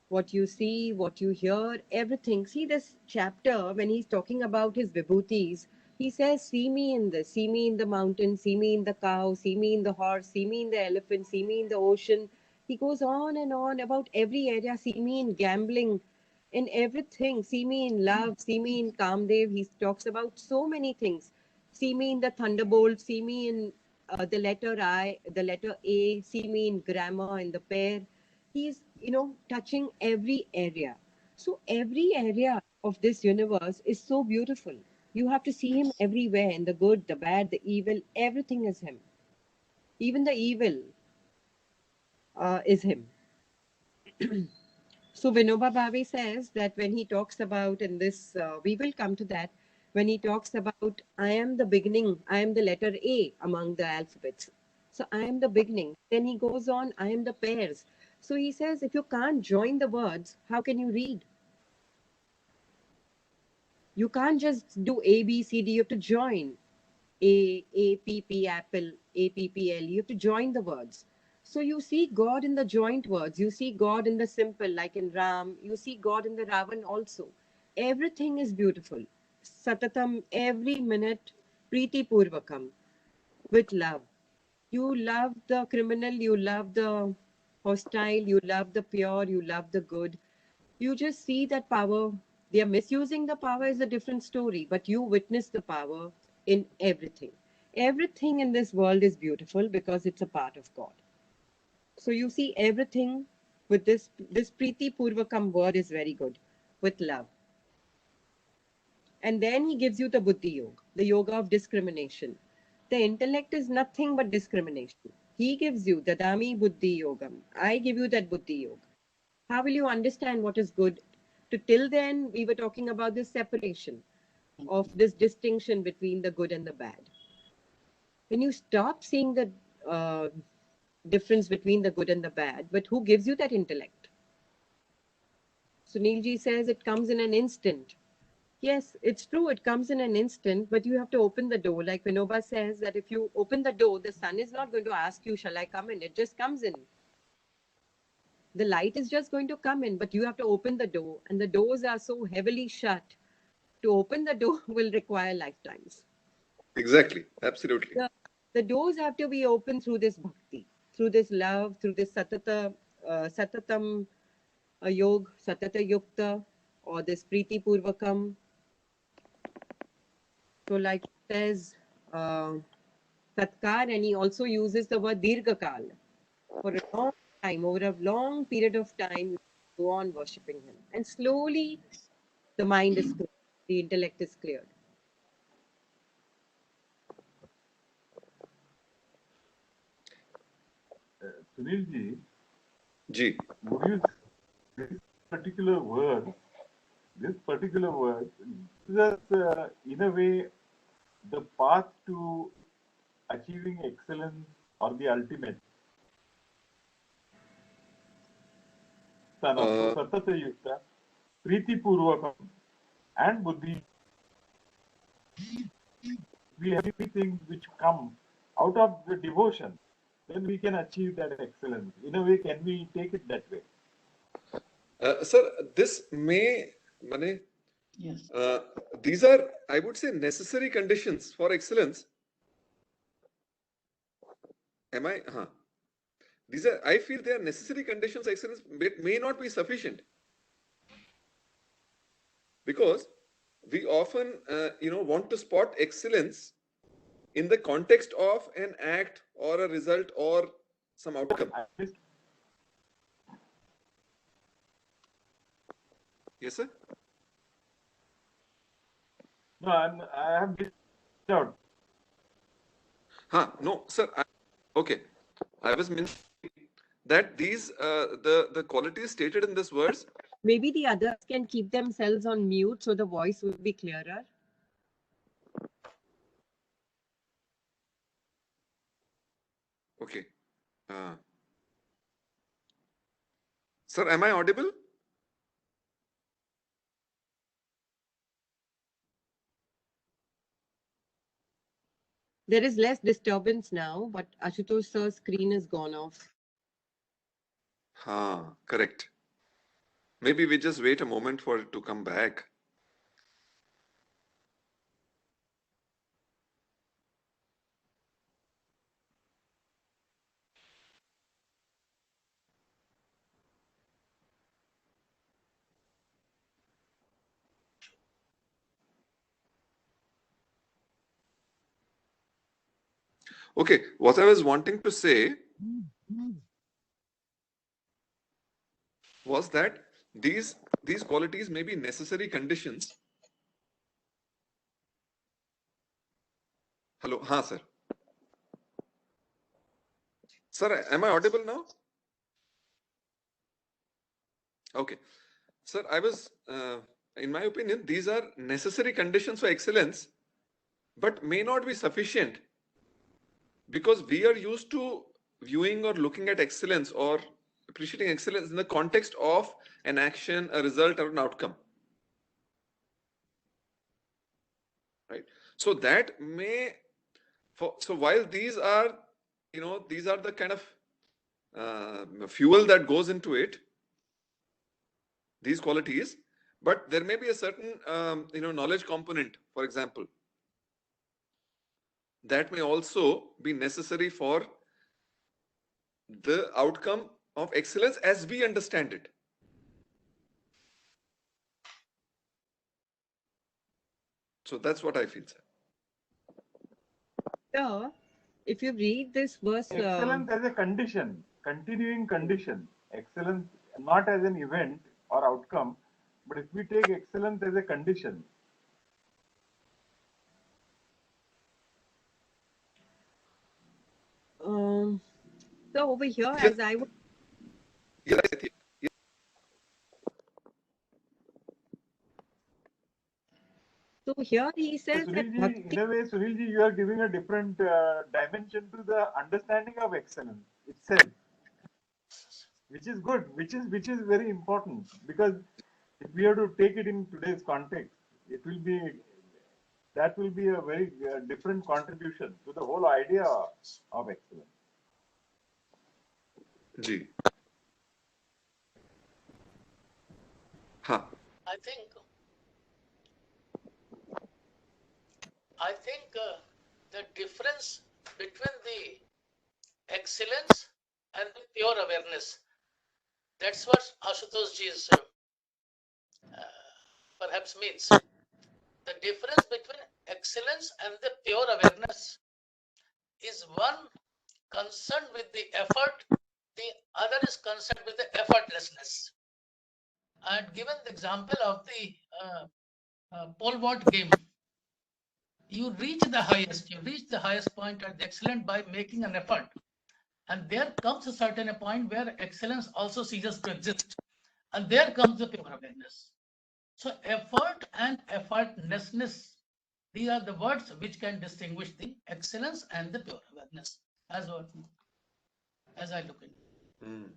What you see, what you hear, everything. See this chapter when he's talking about his vibhutis, he says, see me in this, see me in the mountain, see me in the cow, see me in the horse, see me in the elephant, see me in the ocean. He goes on and on about every area. See me in gambling, in everything. See me in love, see me in Kamdev. He talks about so many things. See me in the thunderbolt, see me in the letter I, the letter A, see me in grammar, in the pair. He's, touching every area. So every area of this universe is so beautiful. You have to see him everywhere, in the good, the bad, the evil. Everything is him. Even the evil is him. So Vinoba Bhave says that when he talks about in this, we will come to that, when he talks about, I am the beginning, I am the letter A among the alphabets. So I am the beginning. Then he goes on, I am the pairs. So he says, if you can't join the words, how can you read? You can't just do A, B, C, D. You have to join. A, P, P, apple, A, P, P, L. You have to join the words. So you see God in the joint words. You see God in the simple, like in Ram. You see God in the Ravan also. Everything is beautiful. Satatam, every minute, Preeti Purvakam, with love. You love the criminal, you love the hostile, you love the pure, you love the good. You just see that power. They are misusing the power is a different story, but you witness the power in everything. Everything in this world is beautiful because it's a part of God. So you see everything with this Preeti Purvakam word is very good, with love. And then he gives you the Buddhi Yoga, the yoga of discrimination. The intellect is nothing but discrimination. He gives you the Dadami Buddhi Yogam. I give you that Buddhi Yoga. How will you understand what is good? Till then, we were talking about this separation of this distinction between the good and the bad. When you stop seeing the difference between the good and the bad, but who gives you that intellect? Sunilji says it comes in an instant. Yes, it's true, it comes in an instant, but you have to open the door. Like Vinoba says that if you open the door, the sun is not going to ask you, shall I come in? It just comes in. The light is just going to come in, but you have to open the door, and the doors are so heavily shut. To open the door will require lifetimes. Exactly, absolutely. The doors have to be opened through this bhakti, through this love, through this satatam yog, satata yukta, or this priti purvakam. So like it says, tatkar, and he also uses the word dirghakal. For a long time, over a long period of time, you go on worshipping him. And slowly, the mind is clear, the intellect is cleared. Sunil Ji. Would you this particular word is in a way the path to achieving excellence or the ultimate. So Satata Yukta, Priti Purvakam, and Buddhi. We have things which come out of the devotion, then we can achieve that excellence. In a way, can we take it that way? Sir, this may, Mane, Yes. These are, I would say, necessary conditions for excellence. Am I? These are, I feel they are necessary conditions. Excellence may not be sufficient, because we often, want to spot excellence in the context of an act or a result or some outcome. Yes, sir. No, I have missed out. No, sir. Okay, I was mentioning that these the qualities stated in this verse. Maybe the others can keep themselves on mute so the voice will be clearer. Okay. Sir, am I audible? There is less disturbance now, but Ashutosh sir's screen is gone off. Correct. Maybe we just wait a moment for it to come back. Okay, what I was wanting to say was that these qualities may be necessary conditions. Hello, sir. Sir, am I audible now? Okay. Sir, I was, in my opinion, these are necessary conditions for excellence, but may not be sufficient, because we are used to viewing or looking at excellence or appreciating excellence in the context of an action, a result, or an outcome. Right. So that may, so while these are, these are the kind of fuel that goes into it, these qualities, but there may be a certain, knowledge component, for example, that may also be necessary for the outcome of excellence as we understand it. So that's what I feel, sir. Yeah, if you read this verse, excellence as a condition, continuing condition, excellence not as an event or outcome, but if we take excellence as a condition. So over here, as I would. So here he says so that Sunilji, in a way, Sunilji, you are giving a different dimension to the understanding of excellence itself, which is good, which is very important, because if we have to take it in today's context, that will be a very different contribution to the whole idea of excellence. Ji. I think the difference between the excellence and the pure awareness, that's what Ashutosh ji is perhaps means. The difference between excellence and the pure awareness is one concerned with the effort, the other is concerned with the effortlessness. I had given the example of the pole vault game. You reach the highest point at the excellent by making an effort. And there comes a certain point where excellence also ceases to exist. And there comes the pure awareness. So effort and effortlessness, these are the words which can distinguish the excellence and the pure awareness, as I look into it.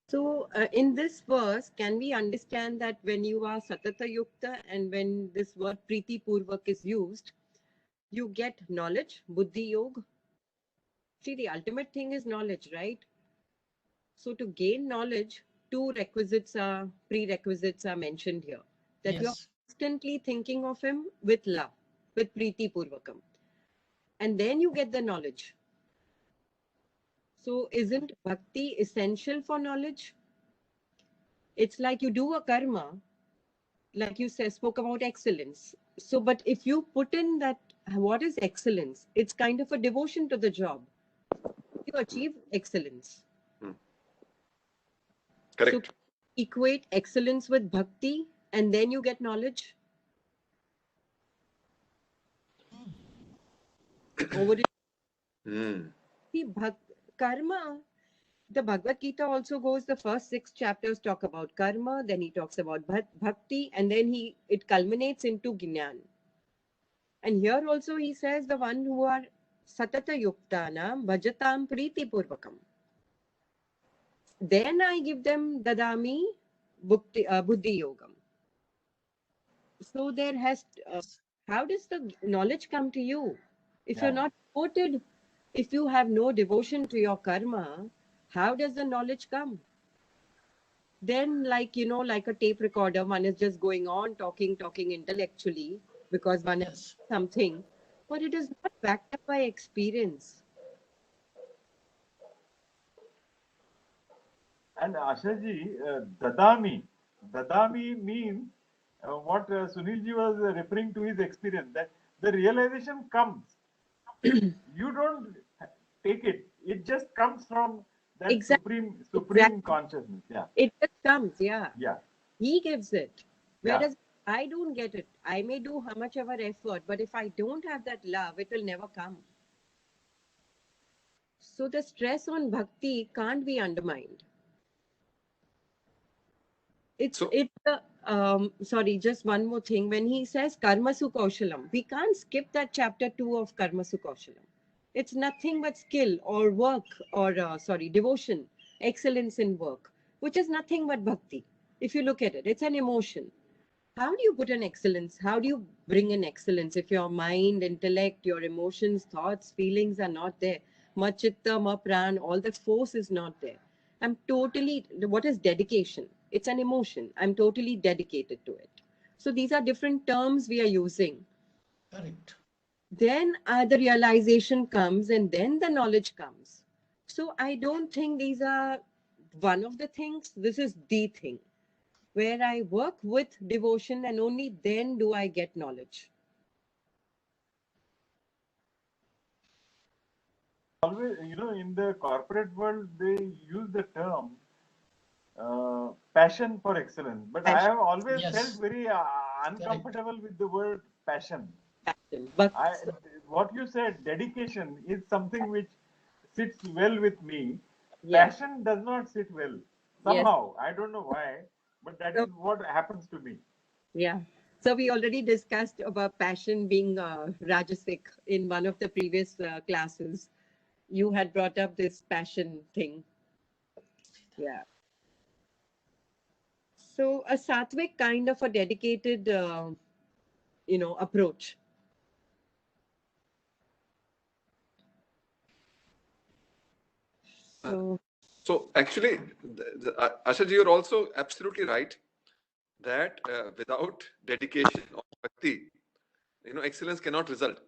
So in this verse, can we understand that when you are Satata Yukta and when this word Priti Purvak is used, you get knowledge, Buddhi Yoga? See, the ultimate thing is knowledge, right? So to gain knowledge, two prerequisites are mentioned here. That you're constantly thinking of him with love, with Priti Purvakam. And then you get the knowledge. So isn't bhakti essential for knowledge? It's like you do a karma, like you spoke about excellence. So, but if you put in that, what is excellence? It's kind of a devotion to the job. You achieve excellence. Correct. So equate excellence with bhakti and then you get knowledge. Over it. See, karma, the Bhagavad Gita also goes, the first 6 chapters talk about karma, then he talks about bhakti, and then it culminates into Jnana. And here also he says the one who are satata yuktanam bhajatam priti purvakam. Then I give them dadami buddhi yogam. So there has, how does the knowledge come to you? If you're Yeah. not devoted, if you have no devotion to your karma, how does the knowledge come? Then, like, like a tape recorder, one is just going on talking intellectually because one is Yes. something, but it is not backed up by experience. And Ashaji, Dadami means what Sunilji was referring to his experience, that the realization comes. You don't take it; it just comes from that Exactly. supreme consciousness. Yeah, It just comes, yeah. yeah, He gives it. yeah. Whereas I don't get it. I may do how much ever effort, but if I don't have that love, it will never come. So the stress on bhakti can't be undermined. Sorry, just one more thing. When he says Karmasu Kaushalam, we can't skip that chapter 2 of Karmasu Kaushalam. It's nothing but skill or work or, devotion, excellence in work, which is nothing but bhakti. If you look at it, it's an emotion. How do you put an excellence? How do you bring an excellence if your mind, intellect, your emotions, thoughts, feelings are not there? Ma chitta, ma pran, all the force is not there. What is dedication? It's an emotion. I'm totally dedicated to it. So these are different terms we are using. Correct. Then the realization comes and then the knowledge comes. So I don't think these are one of the things. This is the thing where I work with devotion and only then do I get knowledge. Always, in the corporate world, they use the term passion for excellence, but I have always felt very uncomfortable with the word passion. But what you said, dedication, is something which sits well with me. Passion does not sit well. Somehow, I don't know why, but that is what happens to me. Yeah. So we already discussed about passion being Rajasic in one of the previous classes. You had brought up this passion thing. Yeah. So a sattvic kind of a dedicated, approach. So actually, Ashaji, you're also absolutely right that without dedication or bhakti, excellence cannot result.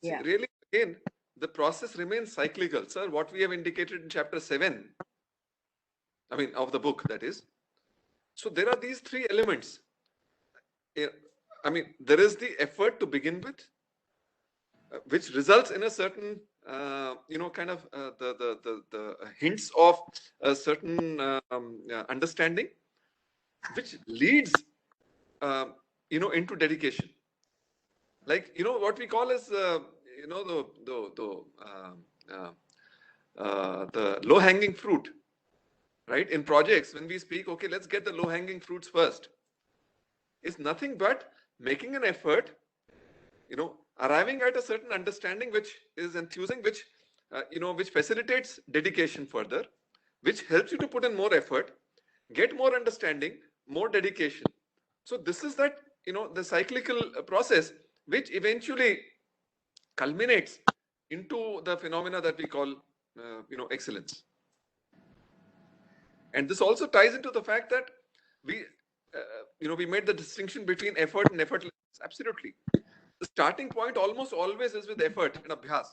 See, really, again, the process remains cyclical, sir. What we have indicated in chapter 7, I mean, of the book, that is. So there are these three elements. I mean, there is the effort to begin with, which results in a certain, kind of the hints of a certain understanding, which leads, into dedication. Like, what we call as, the low-hanging fruit, right? In projects, when we speak, okay, let's get the low-hanging fruits first. It's nothing but making an effort, arriving at a certain understanding which is enthusing, which, which facilitates dedication further, which helps you to put in more effort, get more understanding, more dedication. So this is that, the cyclical process, which eventually culminates into the phenomena that we call, excellence. And this also ties into the fact that we, we made the distinction between effort and effortlessness. Absolutely. The starting point almost always is with effort and abhyas.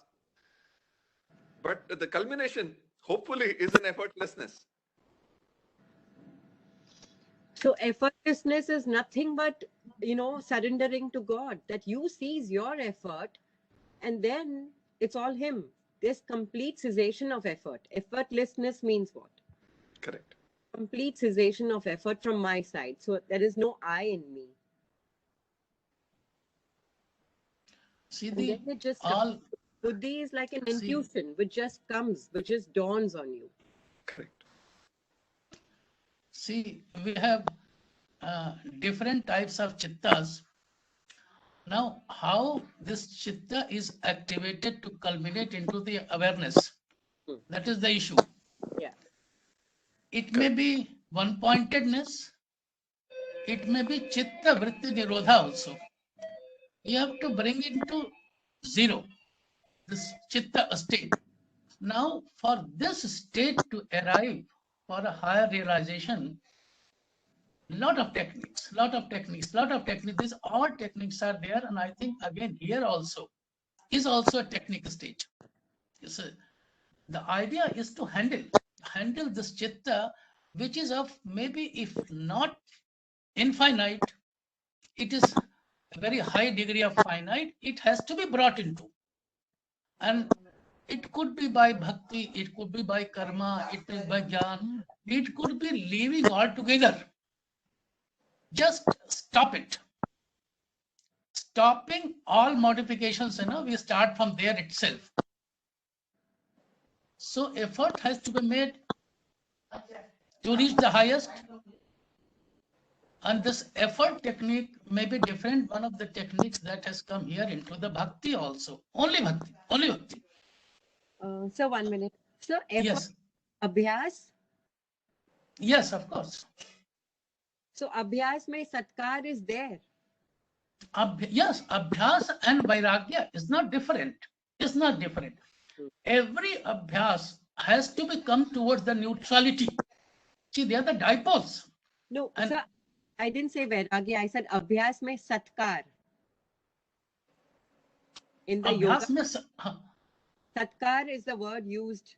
But the culmination, hopefully, is an effortlessness. So effortlessness is nothing but, surrendering to God, that you seize your effort and then it's all Him. There's complete cessation of effort. Effortlessness means what? Correct. Complete cessation of effort from my side. So there is no I in me. See, Buddhi is like an intuition which just comes, which just dawns on you. Correct. See, we have different types of chittas. Now, how this chitta is activated to culminate into the awareness, that is the issue. Yeah. It may be one-pointedness, It may be chitta vritti nirodha also. You have to bring it to zero, this chitta state. Now, for this state to arrive for a higher realization, lot of techniques, lot of techniques, lot of techniques. These all techniques are there, and I think again here also is also a technical stage. So the idea is to handle this chitta, which is of maybe if not infinite, it is a very high degree of finite. It has to be brought into, and it could be by bhakti, it could be by karma, it is by jnana, it could be leaving altogether. Just stop it. Stopping all modifications, we start from there itself. So effort has to be made to reach the highest. And this effort technique may be different. One of the techniques that has come here into the bhakti also. Only bhakti, only bhakti. Sir, 1 minute. Sir, effort, Yes. Abhyas? Yes, of course. So Abhyas mein Satkar is there. Yes, Abhyas and Vairagya is not different. It's not different. Every Abhyas has to become towards the neutrality. See, they are the dipoles. No, sir, I didn't say Vairagya. I said Abhyas mein Satkar. In the Abhyas yoga, Satkar is the word used.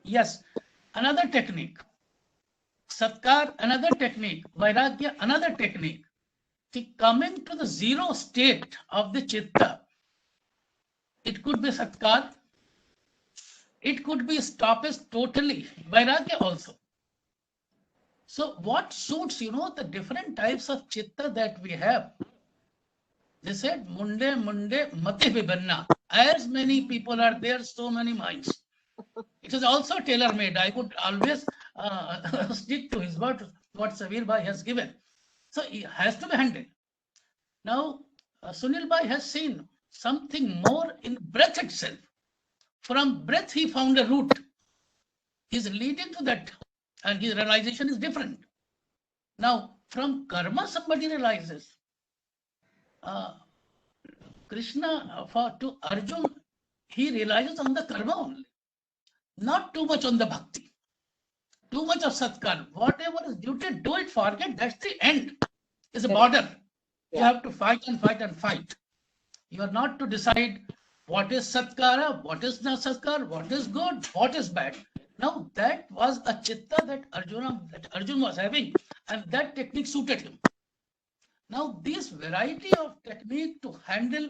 Yes, another technique. Satkar, another technique. Vairagya, another technique. See, coming to the zero state of the chitta, it could be Satkar, it could be stoppage totally, Vairagya also. So what suits, the different types of chitta that we have? They said, munde mati vibhanna. As many people are there, so many minds. It is also tailor-made. I would always stick to his word, what Savir Bhai has given. So it has to be handled. Now, Sunil Bhai has seen something more in breath itself. From breath, he found a route. He's leading to that, and his realization is different. Now, from karma, somebody realizes. Krishna, to Arjun, he realizes on the karma only, not too much on the bhakti. Too much of satkar. Whatever is duty, do it, forget. That's the end. It's a border. You have to fight and fight and fight. You are not to decide what is satkara, what is not satkar, what is good, what is bad. Now that was a chitta that Arjun was having, and that technique suited him. Now this variety of technique to handle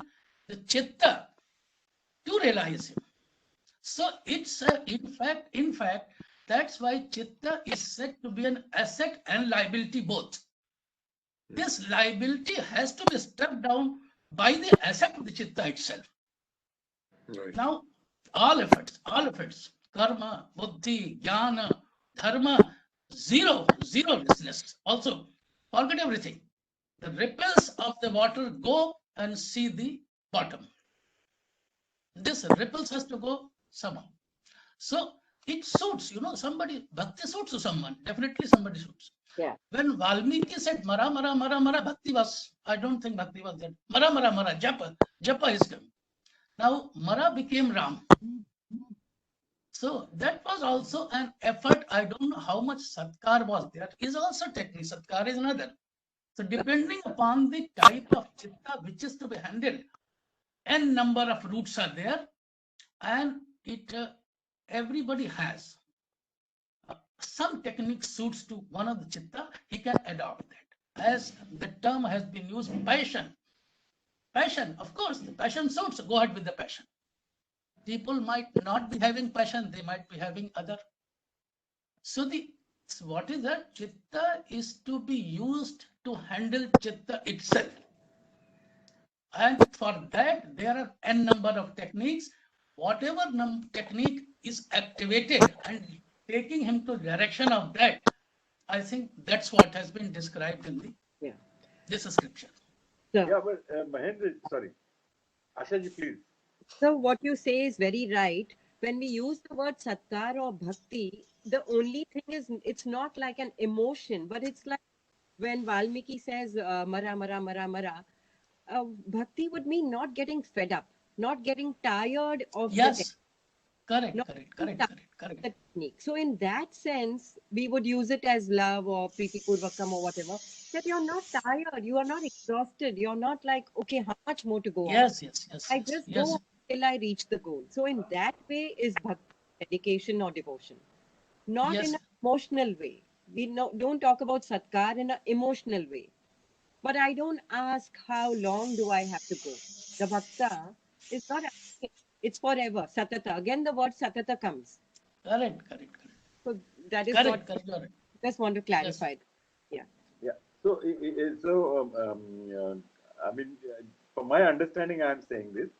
the chitta to realize him. So it's in fact, that's why chitta is said to be an asset and liability both. This liability has to be struck down by the asset of the chitta itself. Right. Now, all efforts, karma, buddhi, jnana, dharma, zerolessness. Also, forget everything. The ripples of the water go and see the bottom. This ripples has to go somehow. So it suits, somebody, bhakti suits to someone. Definitely somebody suits. Yeah. When Valmiki said mara, mara, mara, mara, bhakti was, I don't think bhakti was there. Mara, mara, mara, japa is coming. Now Mara became Ram. So that was also an effort. I don't know how much Satkar was there. Is also technique. Satkar is another. So depending upon the type of chitta which is to be handled, n number of routes are there, and it everybody has. Some technique suits to one of the chitta, he can adopt that. As the term has been used, passion. Passion, of course, the passion suits, go ahead with the passion. People might not be having passion, they might be having other. So what is that? Chitta is to be used to handle chitta itself. And for that, there are n number of techniques. Whatever technique is activated and taking him to the direction of that, I think that's what has been described in this description. Yeah, but Mahendra, sorry. Ashaji, please. So what you say is very right. When we use the word satkar or bhakti, the only thing is it's not like an emotion, but it's like when Valmiki says mara, mara, mara, mara, bhakti would mean not getting fed up, not getting tired of the technique, Yes, correct, not correct, getting correct, tired correct, correct. of the technique. So in that sense, we would use it as love or Preeti Purvakam or whatever, that you're not tired, you are not exhausted, you're not like, okay, how much more to go on? Yes, yes, yes, I yes, just go yes, on till I reach the goal. So in that way is bhakti, dedication or devotion, not in yes, an emotional way. We don't talk about satkar in an emotional way. But I don't ask how long do I have to go. The bhakta is not asking, it's forever. Satata. Again, the word satata comes. correct, correct, correct, So that is what correct, correct, correct. I just want to Yes, clarify. Yeah. Yeah. So, I mean, from my understanding, I am saying this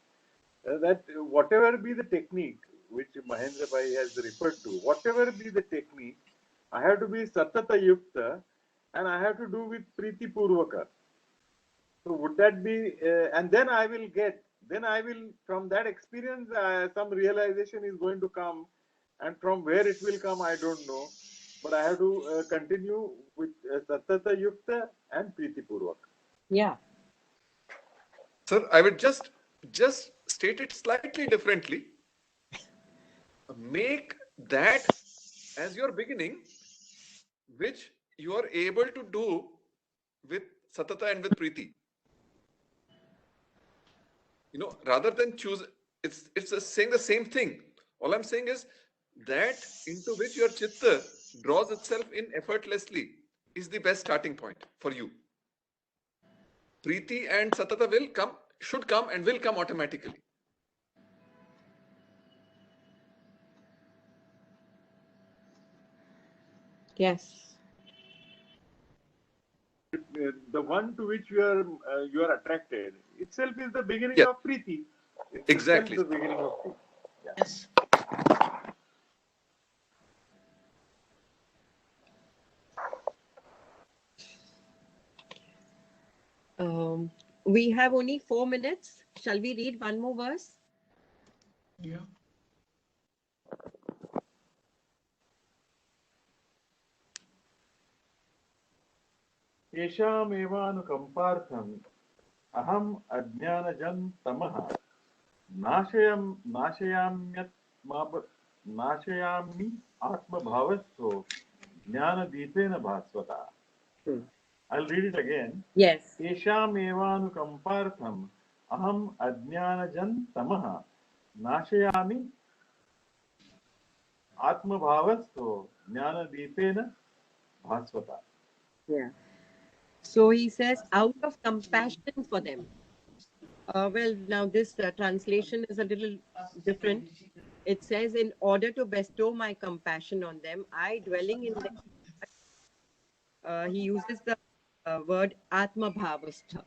that whatever be the technique which Mahendra Bhai has referred to, whatever be the technique, I have to be Satata Yukta and I have to do with Preeti Purvaka. So, would that be, and then I will get, then I will, from that experience, some realization is going to come, and from where it will come, I don't know. But I have to continue with Satata Yukta and Preeti Purvaka. Yeah. Sir, I would just state it slightly differently. Make that as your beginning, which you are able to do with Satata and with Preeti. You know, rather than choose, it's saying the same thing. All I'm saying is that into which your chitta draws itself in effortlessly is the best starting point for you. Preeti and Satata will come, should come, and will come automatically. Yes. The one to which you are attracted itself is the beginning Yeah. of Preeti. It's Exactly. the beginning of Preeti. Yeah. yes. We have only 4 minutes. Shall we read one more verse? Yeah. येषामेवानुकम्पार्थम् अहम् अज्ञानजं तमः नाशयामि आत्मभावस्थो ज्ञानदीपेन भास्वता. I'll read it again. Yes. येषामेवानुकम्पार्थम् अहम् अज्ञानजं तमः नाशयामि आत्मभावस्थो ज्ञानदीपेन भास्वता. Yeah. So he says, out of compassion for them. Well, now this translation is a little different. It says, in order to bestow my compassion on them, I dwelling in them. He uses the word Atma Bhavastha.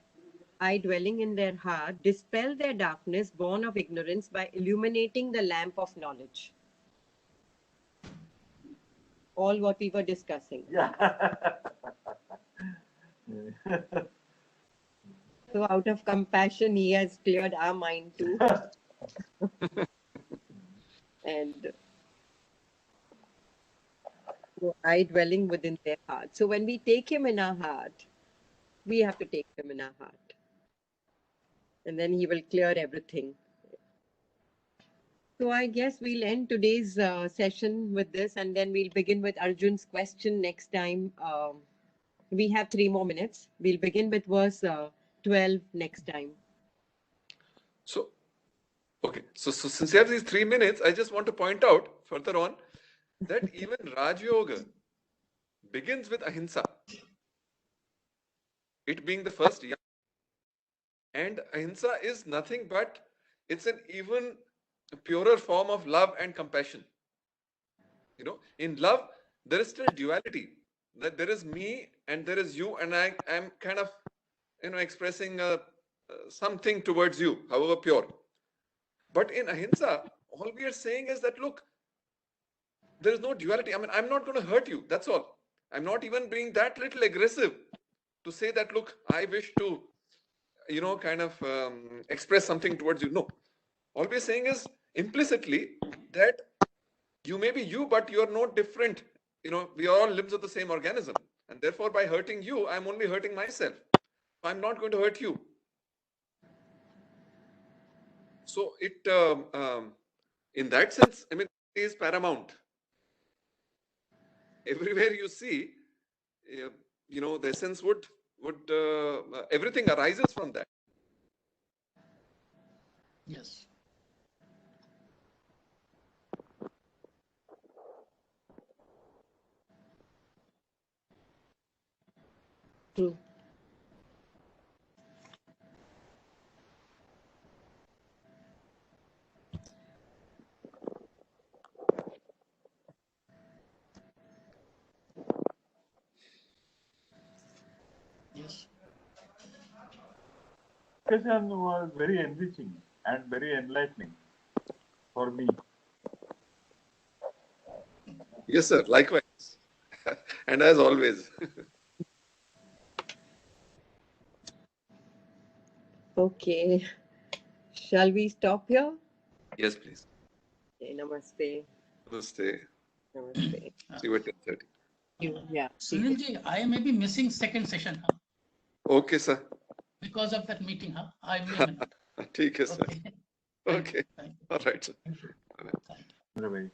I dwelling in their heart, dispel their darkness born of ignorance by illuminating the lamp of knowledge. All what we were discussing. Yeah. So out of compassion, he has cleared our mind too. And so I dwelling within their heart. So when we take him in our heart, we have to take him in our heart. And then he will clear everything. So I guess we'll end today's session with this, and then we'll begin with Arjun's question next time. We have 3 more minutes. We'll begin with verse 12 next time. So, okay. So since you have these 3 minutes, I just want to point out further on that even Raj Yoga begins with ahimsa, it being the first yam. And ahimsa is nothing but it's an even purer form of love and compassion. You know, in love, there is still duality. That there is me and there is you, and I am kind of, you know, expressing something towards you, however pure. But in ahimsa, all we are saying is that, look, there is no duality. I mean, I'm not going to hurt you. That's all. I'm not even being that little aggressive to say that, look, I wish to, you know, kind of express something towards you. No. All we're saying is implicitly that you may be you, but you're not different. You know, we are all limbs of the same organism. And therefore, by hurting you, I'm only hurting myself. I'm not going to hurt you. So in that sense, I mean, it is paramount. Everywhere you see, the essence would everything arises from that. Yes. True. Yes. Discussion was very enriching and very enlightening for me. Yes, sir. Likewise. And as always. Okay. Shall we stop here? Yes, please. Okay, namaste. Namaste. Namaste. See you at 10:30. Yeah. Sunilji, I may be missing second session, huh? Okay, sir. Because of that meeting, huh? I may not. ठीक है, sir. Okay. Okay. Thank you. All right, sir. Thank you. Bye-bye.